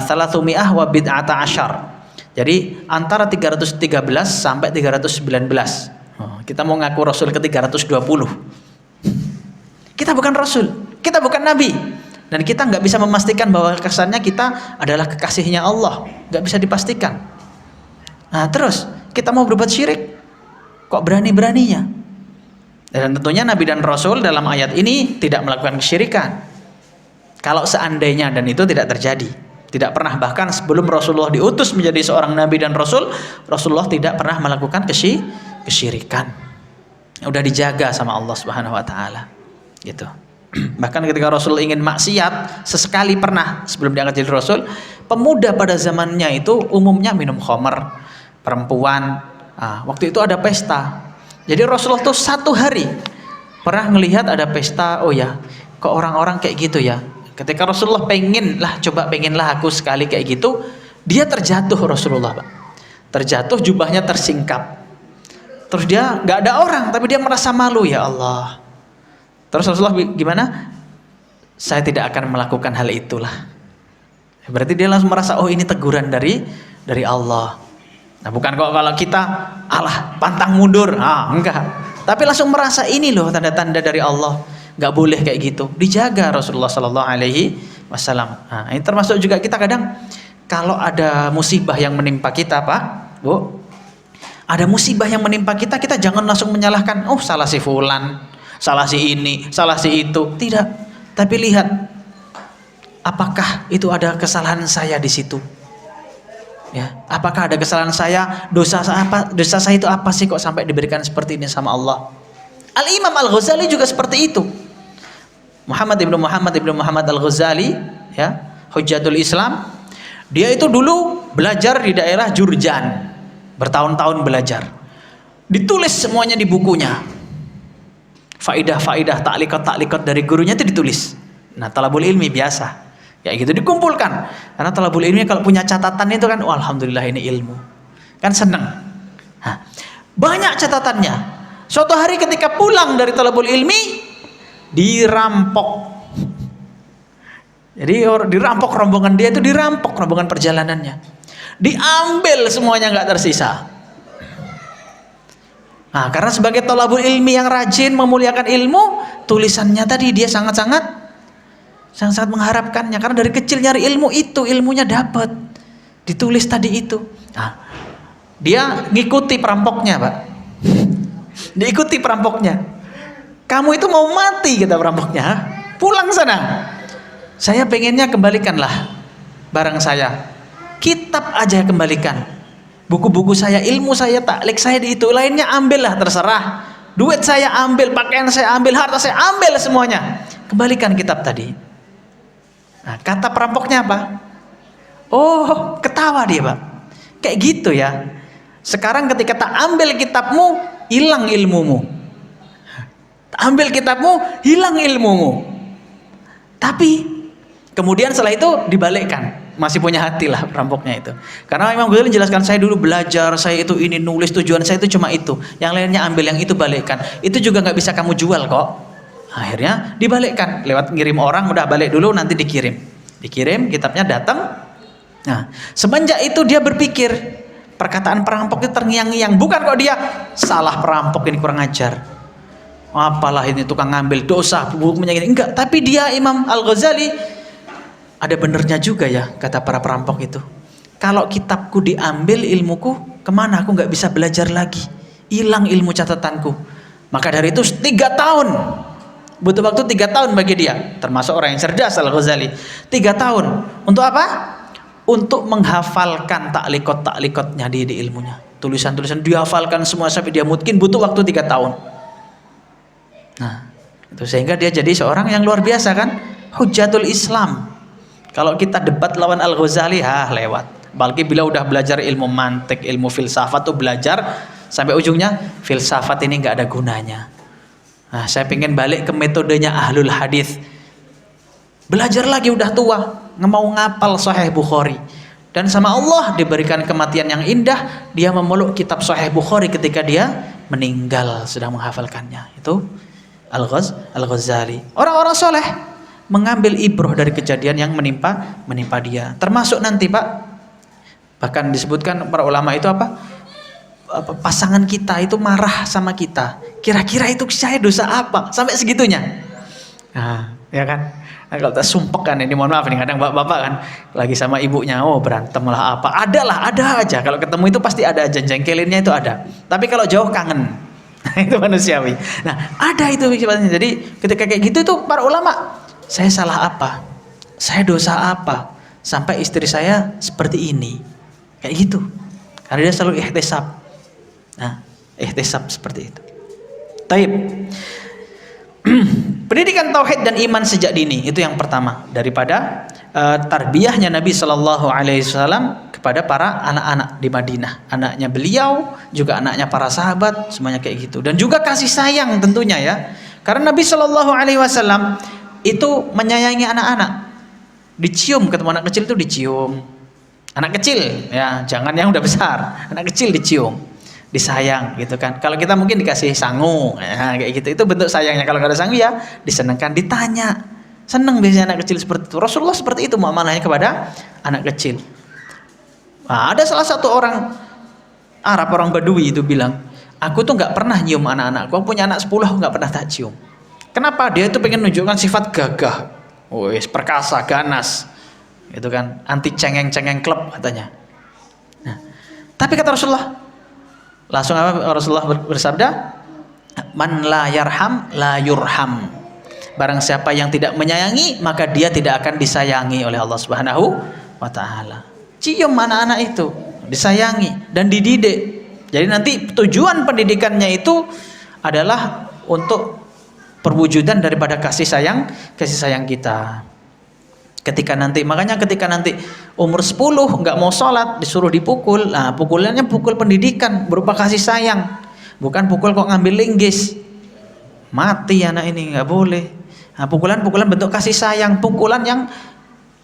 Speaker 1: salasumi'ah wa bid'ata asyar. Jadi antara 313 sampai 319. Kita mau ngaku Rasul ke 320. Kita bukan Rasul, kita bukan Nabi. Dan kita nggak bisa memastikan bahwa kesannya kita adalah kekasihnya Allah. Nggak bisa dipastikan. Nah terus kita mau berbuat syirik, kok berani-beraninya? Dan tentunya Nabi dan Rasul dalam ayat ini tidak melakukan kesyirikan. Kalau seandainya, dan itu tidak terjadi, tidak pernah, bahkan sebelum Rasulullah diutus menjadi seorang Nabi dan Rasul, Rasulullah tidak pernah melakukan kesyirikan. Udah dijaga sama Allah Subhanahu Wa Taala, gitu. Bahkan ketika Rasul ingin maksiat, sesekali pernah sebelum diangkat jadi Rasul, pemuda pada zamannya itu umumnya minum khamar, perempuan. Waktu itu ada pesta. Jadi Rasulullah tuh satu hari pernah ngelihat ada pesta, oh ya, kok orang-orang kayak gitu ya. Ketika Rasulullah pengenlah aku sekali kayak gitu, dia terjatuh Rasulullah, Pak. Terjatuh, jubahnya tersingkap. Terus dia nggak ada orang, tapi dia merasa malu, ya Allah. Terus Rasulullah gimana? Saya tidak akan melakukan hal itulah. Berarti dia langsung merasa, oh ini teguran dari Allah. Nah, bukan kok kalau kita alah pantang mundur, enggak. Tapi langsung merasa ini loh tanda-tanda dari Allah. Nggak boleh kayak gitu. Dijaga Rasulullah Sallallahu Alaihi Wasallam. Nah, ini termasuk juga kita kadang kalau ada musibah yang menimpa kita, Pak, Bu, ada musibah yang menimpa kita, kita jangan langsung menyalahkan, oh salah si fulan, salah si ini, salah si itu. Tidak. Tapi lihat, apakah itu ada kesalahan saya di situ? Ya, apakah ada kesalahan saya? Dosa saya itu apa sih kok sampai diberikan seperti ini sama Allah? Al-Imam Al-Ghazali juga seperti itu. Muhammad ibnu Muhammad Al-Ghazali, ya, Hujjatul Islam. Dia itu dulu belajar di daerah Jurjan, bertahun-tahun belajar. Ditulis semuanya di bukunya. Faidah-faidah, taklikat dari gurunya itu ditulis. Nah, talabul ilmi biasa. Ya gitu dikumpulkan. Karena talabul ilmi kalau punya catatan itu kan, oh, alhamdulillah ini ilmu. Kan seneng. Nah, banyak catatannya. Suatu hari ketika pulang dari talabul ilmi, dirampok. Jadi dirampok rombongan dia itu, dirampok rombongan perjalanannya. Diambil semuanya, nggak tersisa. Nah, karena sebagai talabul ilmi yang rajin memuliakan ilmu, tulisannya tadi dia sangat-sangat mengharapkannya, karena dari kecil nyari ilmu itu, ilmunya dapat, ditulis tadi itu. Nah, dia ngikuti perampoknya, Pak. Diikuti perampoknya. Kamu itu mau mati, kata perampoknya. Pulang sana. Saya pengennya kembalikanlah barang saya. Kitab aja kembalikan. Buku-buku saya, ilmu saya, taklik saya di itu, lainnya ambillah, terserah. Duit saya ambil, pakaian saya ambil, harta saya ambil semuanya. Kembalikan kitab tadi. Nah, kata perampoknya apa? Oh, ketawa dia, Pak. Kayak gitu ya. Sekarang ketika tak ambil kitabmu, hilang ilmumu. Tak ambil kitabmu, hilang ilmumu. Tapi kemudian setelah itu dibalikkan. Masih punya hati lah perampoknya itu. Karena Imam Ghazali menjelaskan, saya dulu belajar, saya itu ini nulis, tujuan saya itu cuma itu. Yang lainnya ambil, yang itu balikkan. Itu juga nggak bisa kamu jual kok. Akhirnya dibalikkan lewat ngirim orang, udah balik dulu nanti dikirim kitabnya datang. Nah, semenjak itu dia berpikir perkataan perampok itu terngiang-ngiang, bukan kok dia salah perampok ini kurang ajar, apalah ini tukang ngambil dosa hukumnya gini, enggak. Tapi dia Imam Al-Ghazali ada benernya juga ya, kata para perampok itu. Kalau kitabku diambil, ilmuku kemana? Aku nggak bisa belajar lagi, hilang ilmu catatanku. Maka dari itu 3 tahun. Butuh waktu 3 tahun bagi dia, termasuk orang yang cerdas Al-Ghazali. 3 tahun untuk apa? Untuk menghafalkan taklikotnya di ilmunya. Tulisan-tulisan dihafalkan semua sampai dia mungkin butuh waktu 3 tahun. Nah, itu sehingga dia jadi seorang yang luar biasa kan? Hujjatul Islam. Kalau kita debat lawan Al-Ghazali, lewat. Apalagi bila udah belajar ilmu mantik, ilmu filsafat tuh belajar sampai ujungnya filsafat ini nggak ada gunanya. Nah, saya pengen balik ke metodenya ahlul hadis. Belajar lagi udah tua, mau ngapal Sahih Bukhari. Dan sama Allah diberikan kematian yang indah, dia memeluk kitab Sahih Bukhari ketika dia meninggal sedang menghafalkannya. Itu Al-Ghazali. Orang-orang soleh mengambil ibrah dari kejadian yang menimpa dia. Termasuk nanti, Pak, bahkan disebutkan para ulama itu apa? Pasangan kita itu marah sama kita, kira-kira itu saya dosa apa sampai segitunya? Nah, ya kan? Nah, kalau kita sumpek kan, ini mohon maaf nih, kadang bapak kan lagi sama ibunya, oh berantem lah apa, ada aja. Kalau ketemu itu pasti ada aja, jengkelinnya itu ada. Tapi kalau jauh kangen, itu manusiawi. Nah, ada itu sifatnya. Jadi ketika kayak gitu itu para ulama, saya salah apa? Saya dosa apa? Sampai istri saya seperti ini, kayak gitu. Karena dia selalu ihtisab. Nah, ihtisab seperti itu. Taib. Pendidikan tauhid dan iman sejak dini itu yang pertama daripada tarbiyahnya Nabi Shallallahu Alaihi Wasallam kepada para anak-anak di Madinah, anaknya beliau juga anaknya para sahabat semuanya kayak gitu. Dan juga kasih sayang tentunya ya, Karena Nabi Shallallahu Alaihi Wasallam itu menyayangi anak-anak, dicium, ketemu anak kecil itu dicium, anak kecil ya, jangan yang udah besar, anak kecil dicium, disayang gitu kan. Kalau kita mungkin dikasih sangu, ya, kayak gitu, itu bentuk sayangnya. Kalau nggak ada sangu ya disenangkan, ditanya, seneng biasanya anak kecil seperti itu. Rasulullah seperti itu muamalahnya kepada anak kecil. Nah, ada salah satu orang Arab, orang Badui itu bilang, aku tuh nggak pernah nyium anak-anakku, aku punya anak 10, nggak pernah tak cium. Kenapa? Dia itu pengen menunjukkan sifat gagah, perkasa, ganas, gitu kan, anti cengeng-cengeng klub katanya. Nah, tapi kata Rasulullah, langsung apa Rasulullah bersabda, man la yarham la yurham. Barang siapa yang tidak menyayangi, maka dia tidak akan disayangi oleh Allah Subhanahu wa taala. Cium anak-anak itu, disayangi dan dididik. Jadi nanti tujuan pendidikannya itu adalah untuk perwujudan daripada kasih sayang kita. Ketika nanti umur 10 nggak mau sholat, disuruh dipukul. Nah, pukulannya pukul pendidikan berupa kasih sayang, bukan pukul kok ngambil linggis, mati anak ini, nggak boleh. Nah, pukulan bentuk kasih sayang, pukulan yang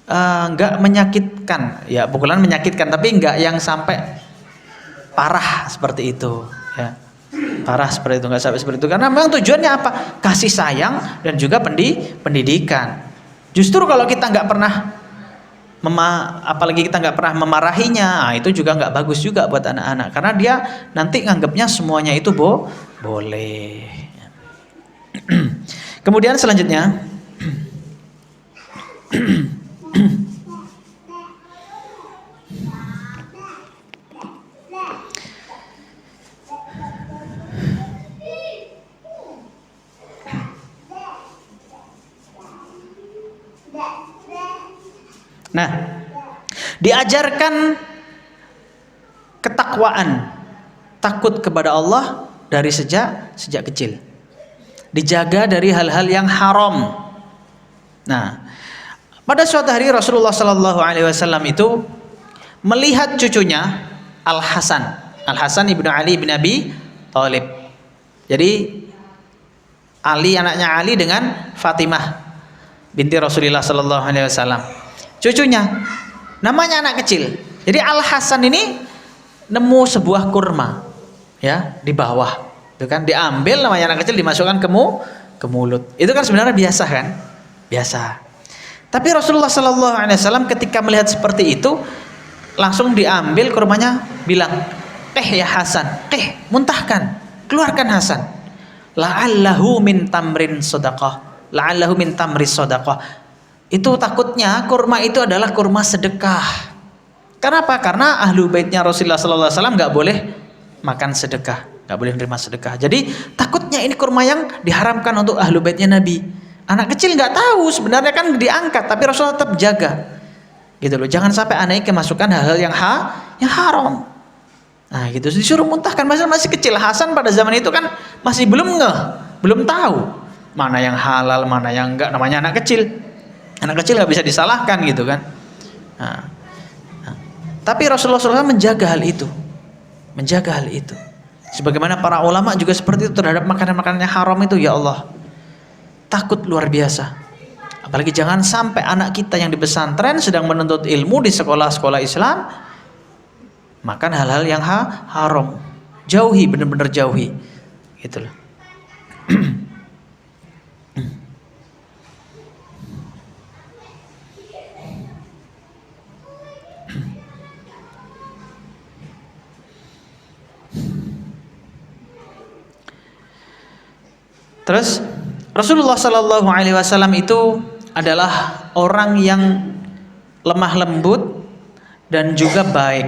Speaker 1: nggak menyakitkan, ya pukulan menyakitkan tapi nggak yang sampai parah seperti itu, ya. Parah seperti itu, nggak sampai seperti itu, karena memang tujuannya apa? Kasih sayang dan juga pendidikan. Justru kalau kita nggak pernah apalagi kita nggak pernah memarahinya, itu juga nggak bagus juga buat anak-anak, karena dia nanti nganggapnya semuanya itu boleh. Kemudian selanjutnya nah, diajarkan ketakwaan, takut kepada Allah dari sejak kecil. Dijaga dari hal-hal yang haram. Nah, pada suatu hari Rasulullah Shallallahu Alaihi Wasallam itu melihat cucunya Al Hasan ibnu Ali bin Abi Thalib. Jadi Ali, anaknya Ali dengan Fatimah binti Rasulullah Shallallahu Alaihi Wasallam. Cucunya, namanya anak kecil. Jadi Al Hasan ini nemu sebuah kurma, ya, di bawah, itu kan, diambil, namanya anak kecil, dimasukkan ke mulut. Itu kan sebenarnya biasa kan, biasa. Tapi Rasulullah Shallallahu Alaihi Wasallam ketika melihat seperti itu, langsung diambil kurmanya, bilang, ya Hasan, muntahkan, keluarkan Hasan. La'allahu min tamrin sadaqah, la'allahu min tamris sadaqah. Itu takutnya kurma itu adalah kurma sedekah. Kenapa? Karena ahlu baitnya Rasulullah Sallallahu Alaihi Wasallam nggak boleh makan sedekah, nggak boleh menerima sedekah. Jadi takutnya ini kurma yang diharamkan untuk ahlu baitnya Nabi. Anak kecil nggak tahu sebenarnya kan diangkat, tapi Rasulullah tetap jaga, gitu loh. Jangan sampai anaknya kemasukan hal-hal yang haram. Nah, gitu, disuruh muntahkan. Masih kecil. Hasan pada zaman itu kan masih belum tahu mana yang halal, mana yang enggak. Namanya anak kecil. Anak kecil nggak bisa disalahkan gitu kan. Nah, tapi Rasulullah SAW menjaga hal itu, sebagaimana para ulama juga seperti itu terhadap makanan-makanan yang haram itu. Ya Allah, takut luar biasa. Apalagi jangan sampai anak kita yang di pesantren sedang menuntut ilmu di sekolah-sekolah Islam makan hal-hal yang haram. Jauhi, benar-benar jauhi, gitu loh. Terus Rasulullah Sallallahu Alaihi Wasallam itu adalah orang yang lemah lembut dan juga baik.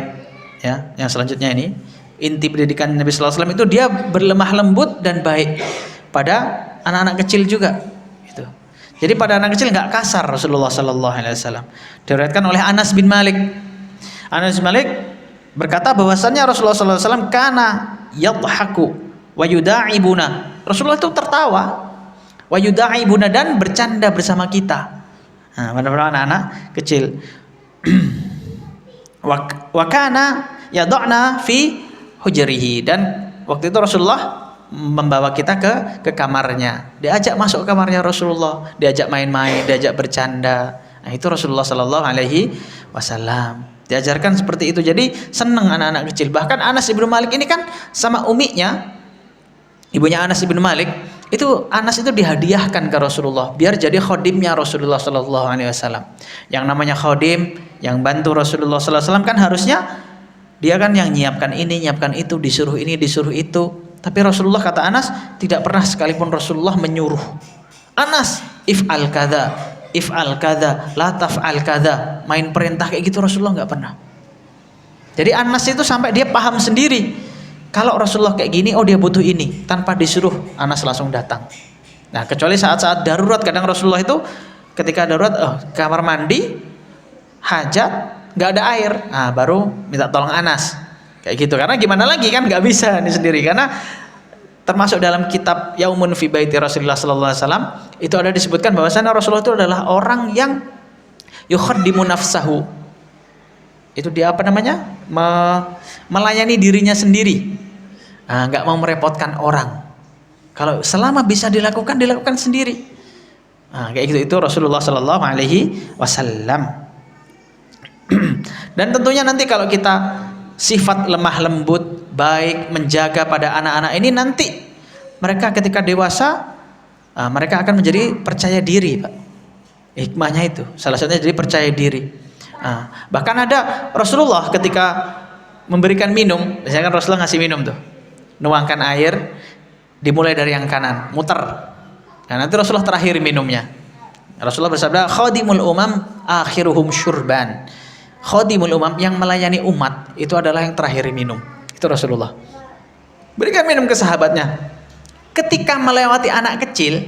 Speaker 1: Ya, yang selanjutnya ini inti pendidikan Nabi Sallallahu Alaihi Wasallam itu dia berlemah lembut dan baik pada anak-anak kecil juga. Gitu. Jadi pada anak kecil nggak kasar Rasulullah Sallallahu Alaihi Wasallam. Diriwayatkan oleh Anas bin Malik. Anas bin Malik berkata bahwasannya Rasulullah Sallallahu Alaihi Wasallam kana yadhaku wa yuda'ibuna. Rasulullah itu tertawa, wa yuda'ibuna, dan bercanda bersama kita. Nah, pada anak-anak kecil. Wa kana yad'na fi hujrihi, dan waktu itu Rasulullah membawa kita ke kamarnya, diajak masuk kamarnya Rasulullah, diajak main-main, diajak bercanda. Nah, itu Rasulullah Shallallahu Alaihi Wasallam diajarkan seperti itu. Jadi senang anak-anak kecil. Bahkan Anas ibnu Malik ini kan sama uminya, ibunya Anas ibnu Malik, itu Anas itu dihadiahkan ke Rasulullah biar jadi khodimnya Rasulullah Shallallahu Alaihi Wasallam. Yang namanya khodim, yang bantu Rasulullah Sallallahu Alaihi Wasallam kan harusnya dia kan yang nyiapkan ini, nyiapkan itu, disuruh ini, disuruh itu. Tapi Rasulullah, kata Anas, tidak pernah sekalipun Rasulullah menyuruh Anas if'al kada, if'al kada, la taf'al kada, main perintah kayak gitu Rasulullah nggak pernah. Jadi Anas itu sampai dia paham sendiri kalau Rasulullah kayak gini, oh dia butuh ini, tanpa disuruh Anas langsung datang. Nah, kecuali saat-saat darurat, kadang Rasulullah itu ketika darurat, kamar mandi, hajat, nggak ada air, nah baru minta tolong Anas kayak gitu. Karena gimana lagi kan, nggak bisa ini sendiri. Karena termasuk dalam kitab Yaumun fi Baiti Rasulullah Sallallahu Alaihi Wasallam itu ada disebutkan bahwasanya Rasulullah itu adalah orang yang yukhaddimu nafsahu. Itu dia apa namanya, melayani dirinya sendiri, nggak mau merepotkan orang. Kalau selama bisa dilakukan, dilakukan sendiri. Kayak gitu, itu Rasulullah Sallallahu Alaihi Wasallam. Dan tentunya nanti kalau kita sifat lemah lembut, baik, menjaga pada anak-anak ini, nanti mereka ketika dewasa, mereka akan menjadi percaya diri, Pak. Hikmahnya itu salah satunya jadi percaya diri. Bahkan ada Rasulullah ketika memberikan minum, misalkan Rasulullah ngasih minum tuh, nuangkan air, dimulai dari yang kanan, muter. Nah, nanti Rasulullah terakhir minumnya. Rasulullah bersabda, khadimul umam akhiruhum syurban. Khadimul umam, yang melayani umat, itu adalah yang terakhir minum. Itu Rasulullah. Berikan minum ke sahabatnya. Ketika melewati anak kecil,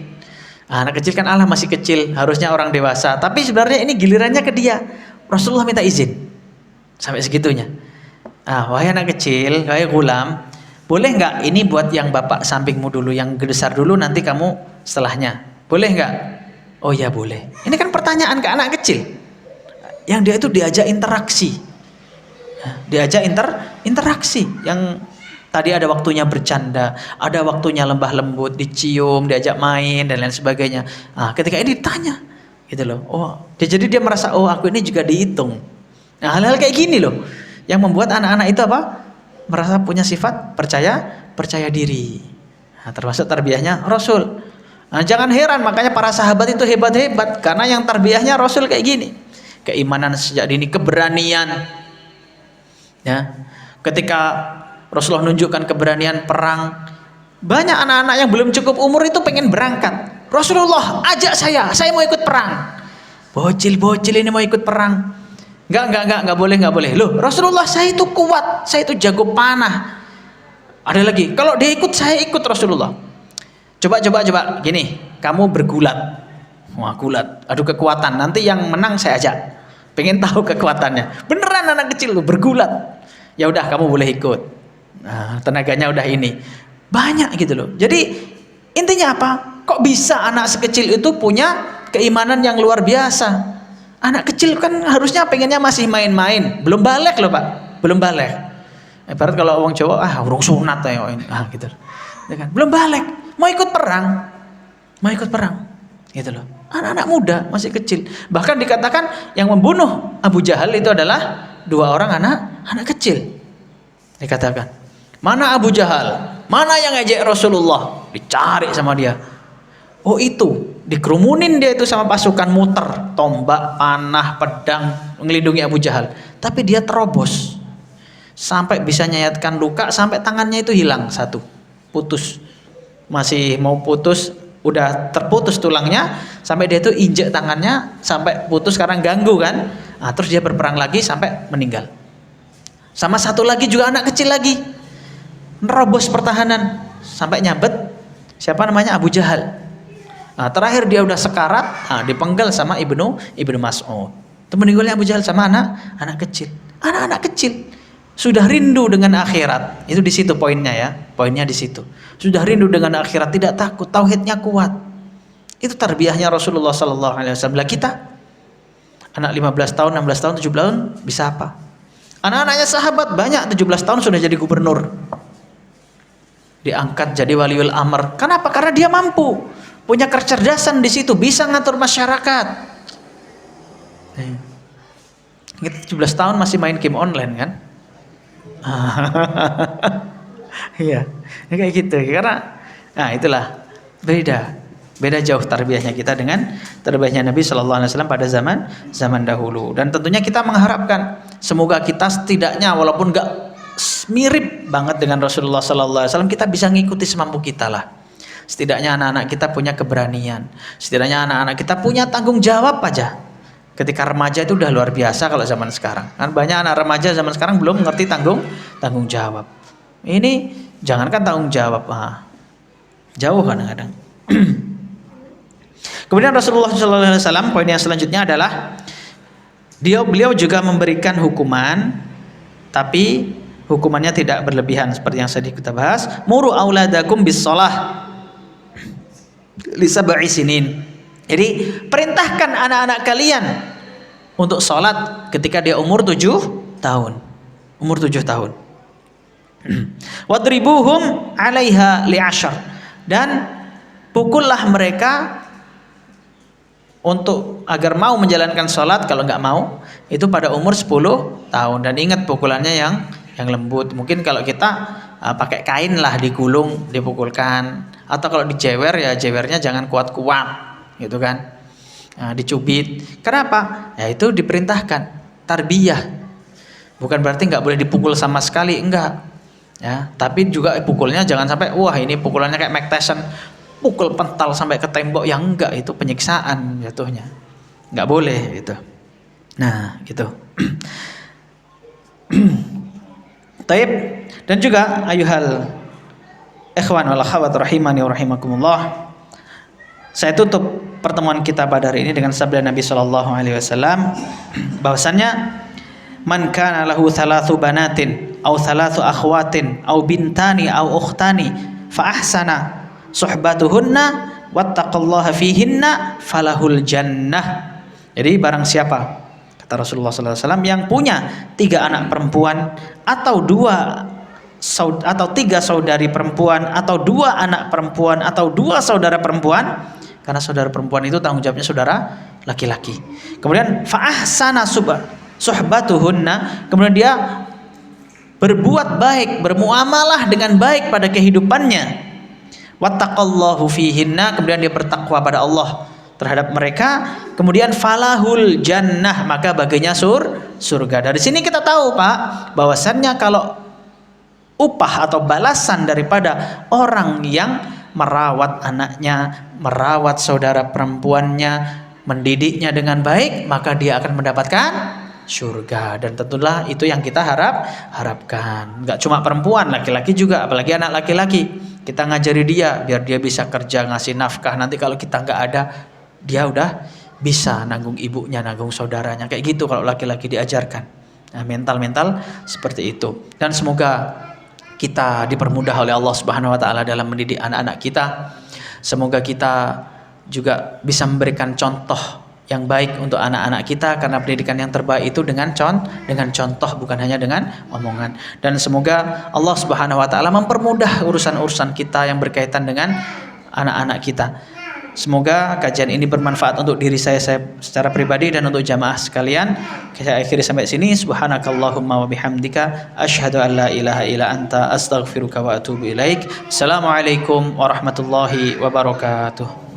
Speaker 1: anak kecil kan Allah masih kecil, harusnya orang dewasa. Tapi sebenarnya ini gilirannya ke dia. Rasulullah minta izin. Sampai segitunya. Wahai anak kecil, wahai gulam, boleh nggak ini buat yang bapak sampingmu dulu, yang besar dulu, nanti kamu setelahnya. Boleh nggak? Oh ya boleh. Ini kan pertanyaan ke anak kecil. Yang dia itu diajak interaksi, diajak interaksi. Yang tadi ada waktunya bercanda, ada waktunya lembah lembut, dicium, diajak main dan lain sebagainya. Ketika ini ditanya, gitu loh. Jadi dia merasa, aku ini juga dihitung. Nah, hal-hal kayak gini loh, yang membuat anak-anak itu apa? Merasa punya sifat percaya diri. Termasuk tarbiyahnya Rasul. Jangan heran, makanya para sahabat itu hebat-hebat, karena yang tarbiyahnya Rasul kayak gini. Keimanan sejak dini, keberanian, ya. Ketika Rasulullah menunjukkan keberanian perang, banyak anak-anak yang belum cukup umur itu pengen berangkat. Rasulullah ajak saya mau ikut perang. Bocil ini mau ikut perang. Enggak boleh. Loh, Rasulullah, saya itu kuat, saya itu jago panah. Ada lagi, kalau dia ikut, saya ikut Rasulullah. Coba gini, kamu bergulat. Wah, gulat, adu kekuatan, nanti yang menang saya ajak. Pengen tahu kekuatannya. Beneran anak kecil lu bergulat. Ya udah, kamu boleh ikut. Tenaganya udah ini. Banyak gitu loh. Jadi intinya apa? Kok bisa anak sekecil itu punya keimanan yang luar biasa? Anak kecil kan harusnya pengennya masih main-main. Belum balik loh, Pak. Belum balik. Ibarat kalau orang Jawa, urung sunat ya gitu. Ya kan? Belum balik. Mau ikut perang. Gitu loh. Anak-anak muda, masih kecil. Bahkan dikatakan yang membunuh Abu Jahal itu adalah 2 orang anak kecil. Dikatakan, mana Abu Jahal? Mana yang ngejek Rasulullah? Dicari sama dia. Oh itu, dikerumunin dia itu sama pasukan, muter, tombak, panah, pedang, melindungi Abu Jahal. Tapi dia terobos. Sampai bisa nyayatkan luka, sampai tangannya itu hilang satu. Putus. Masih mau putus, udah terputus tulangnya, sampai dia itu injek tangannya sampai putus karena ganggu kan. Terus dia berperang lagi sampai meninggal. Sama satu lagi juga anak kecil lagi, nerobos pertahanan sampai nyabet siapa namanya, Abu Jahal. Terakhir dia udah sekarat, dipenggal sama Ibnu Mas'ud. Itu meninggalnya Abu Jahal sama anak kecil. Anak-anak kecil sudah rindu dengan akhirat. Itu di situ poinnya ya. Poinnya di situ. Sudah rindu dengan akhirat, tidak takut, tauhidnya kuat. Itu tarbiyahnya Rasulullah sallallahu alaihi wasallam. Kita anak 15 tahun, 16 tahun, 17 tahun bisa apa? Anak-anaknya sahabat banyak 17 tahun sudah jadi gubernur. diangkat jadi waliul amr. Kenapa? Karena dia mampu, punya kecerdasan di situ, bisa ngatur masyarakat. Kita 17 tahun masih main game online kan? Iya, kayak gitu. Karena itulah beda jauh tarbiyahnya kita dengan tarbiyahnya Nabi Shallallahu Alaihi Wasallam pada zaman dahulu. Dan tentunya kita mengharapkan semoga kita setidaknya walaupun nggak mirip banget dengan Rasulullah Shallallahu Alaihi Wasallam, kita bisa ngikuti semampu kita lah. Setidaknya anak-anak kita punya keberanian, setidaknya anak-anak kita punya tanggung jawab aja. Ketika remaja itu udah luar biasa kalau zaman sekarang. Kan banyak anak remaja zaman sekarang belum mengerti tanggung jawab. Ini jangankan tanggung jawab, jauh kadang-kadang. Kemudian Rasulullah SAW poin yang selanjutnya adalah beliau juga memberikan hukuman, tapi hukumannya tidak berlebihan seperti yang tadi kita bahas. Muru auladakum bis shalah li sab'i sinin. Jadi perintahkan anak-anak kalian untuk sholat ketika dia umur 7 tahun. Umur 7 tahun. Wadribuhum 'alaiha li'ashar. Dan pukullah mereka untuk agar mau menjalankan sholat. Kalau nggak mau itu pada umur 10 tahun. Dan ingat pukulannya yang lembut. Mungkin kalau kita pakai kain lah, digulung, dipukulkan. Atau kalau dijewer ya jewernya jangan kuat-kuat, gitu kan? Dicubit. Kenapa? Ya itu diperintahkan tarbiyah. Bukan berarti nggak boleh dipukul sama sekali, enggak. Ya, tapi juga pukulnya jangan sampai wah ini pukulannya kayak Mike Tyson, pukul pental sampai ke tembok, yang enggak, itu penyiksaan jatuhnya. Enggak boleh gitu. Nah, gitu. Taib. Dan juga ayuhal ikhwan wal akhwat rahimani wa rahimakumullah. Saya tutup pertemuan kita pada hari ini dengan sabda Nabi sallallahu alaihi wasallam bahwasannya man kana lahu thalathu banatin aw thalathu akhwatin aw bintani aw ukhtani fa ahsana suhbatuhunna wattaqallaha fihinna falahul jannah. Jadi barang siapa, kata Rasulullah sallallahu alaihi wasallam, yang punya 3 anak perempuan atau 3 saudari perempuan atau 2 anak perempuan atau 2 saudara perempuan, karena saudara perempuan itu tanggung jawabnya saudara laki-laki. Kemudian fa ahsana suhbatuhunna, kemudian dia berbuat baik, bermuamalah dengan baik pada kehidupannya. Wattaqallahu fihinna, kemudian dia bertakwa pada Allah terhadap mereka. Kemudian falahul jannah, maka baginya surga. Dari sini kita tahu Pak, bahwasannya kalau upah atau balasan daripada orang yang merawat anaknya, merawat saudara perempuannya, mendidiknya dengan baik, maka dia akan mendapatkan surga. Dan tentulah itu yang kita harapkan. Enggak cuma perempuan, laki-laki juga, apalagi anak laki-laki. Kita ngajari dia biar dia bisa kerja, ngasih nafkah. Nanti kalau kita nggak ada, dia udah bisa nanggung ibunya, nanggung saudaranya. Kayak gitu kalau laki-laki diajarkan. Nah, mental seperti itu. Dan semoga kita dipermudah oleh Allah Subhanahu wa taala dalam mendidik anak-anak kita. Semoga kita juga bisa memberikan contoh yang baik untuk anak-anak kita, karena pendidikan yang terbaik itu dengan contoh, bukan hanya dengan omongan. Dan semoga Allah Subhanahu wa taala mempermudah urusan-urusan kita yang berkaitan dengan anak-anak kita. Semoga kajian ini bermanfaat untuk diri saya secara pribadi dan untuk jamaah sekalian. Saya akhiri sampai sini. Subhanakallahumma wa bihamdika asyhadu an la ilaha illa anta astaghfiruka wa atubu ilaik. Assalamualaikum warahmatullahi wabarakatuh.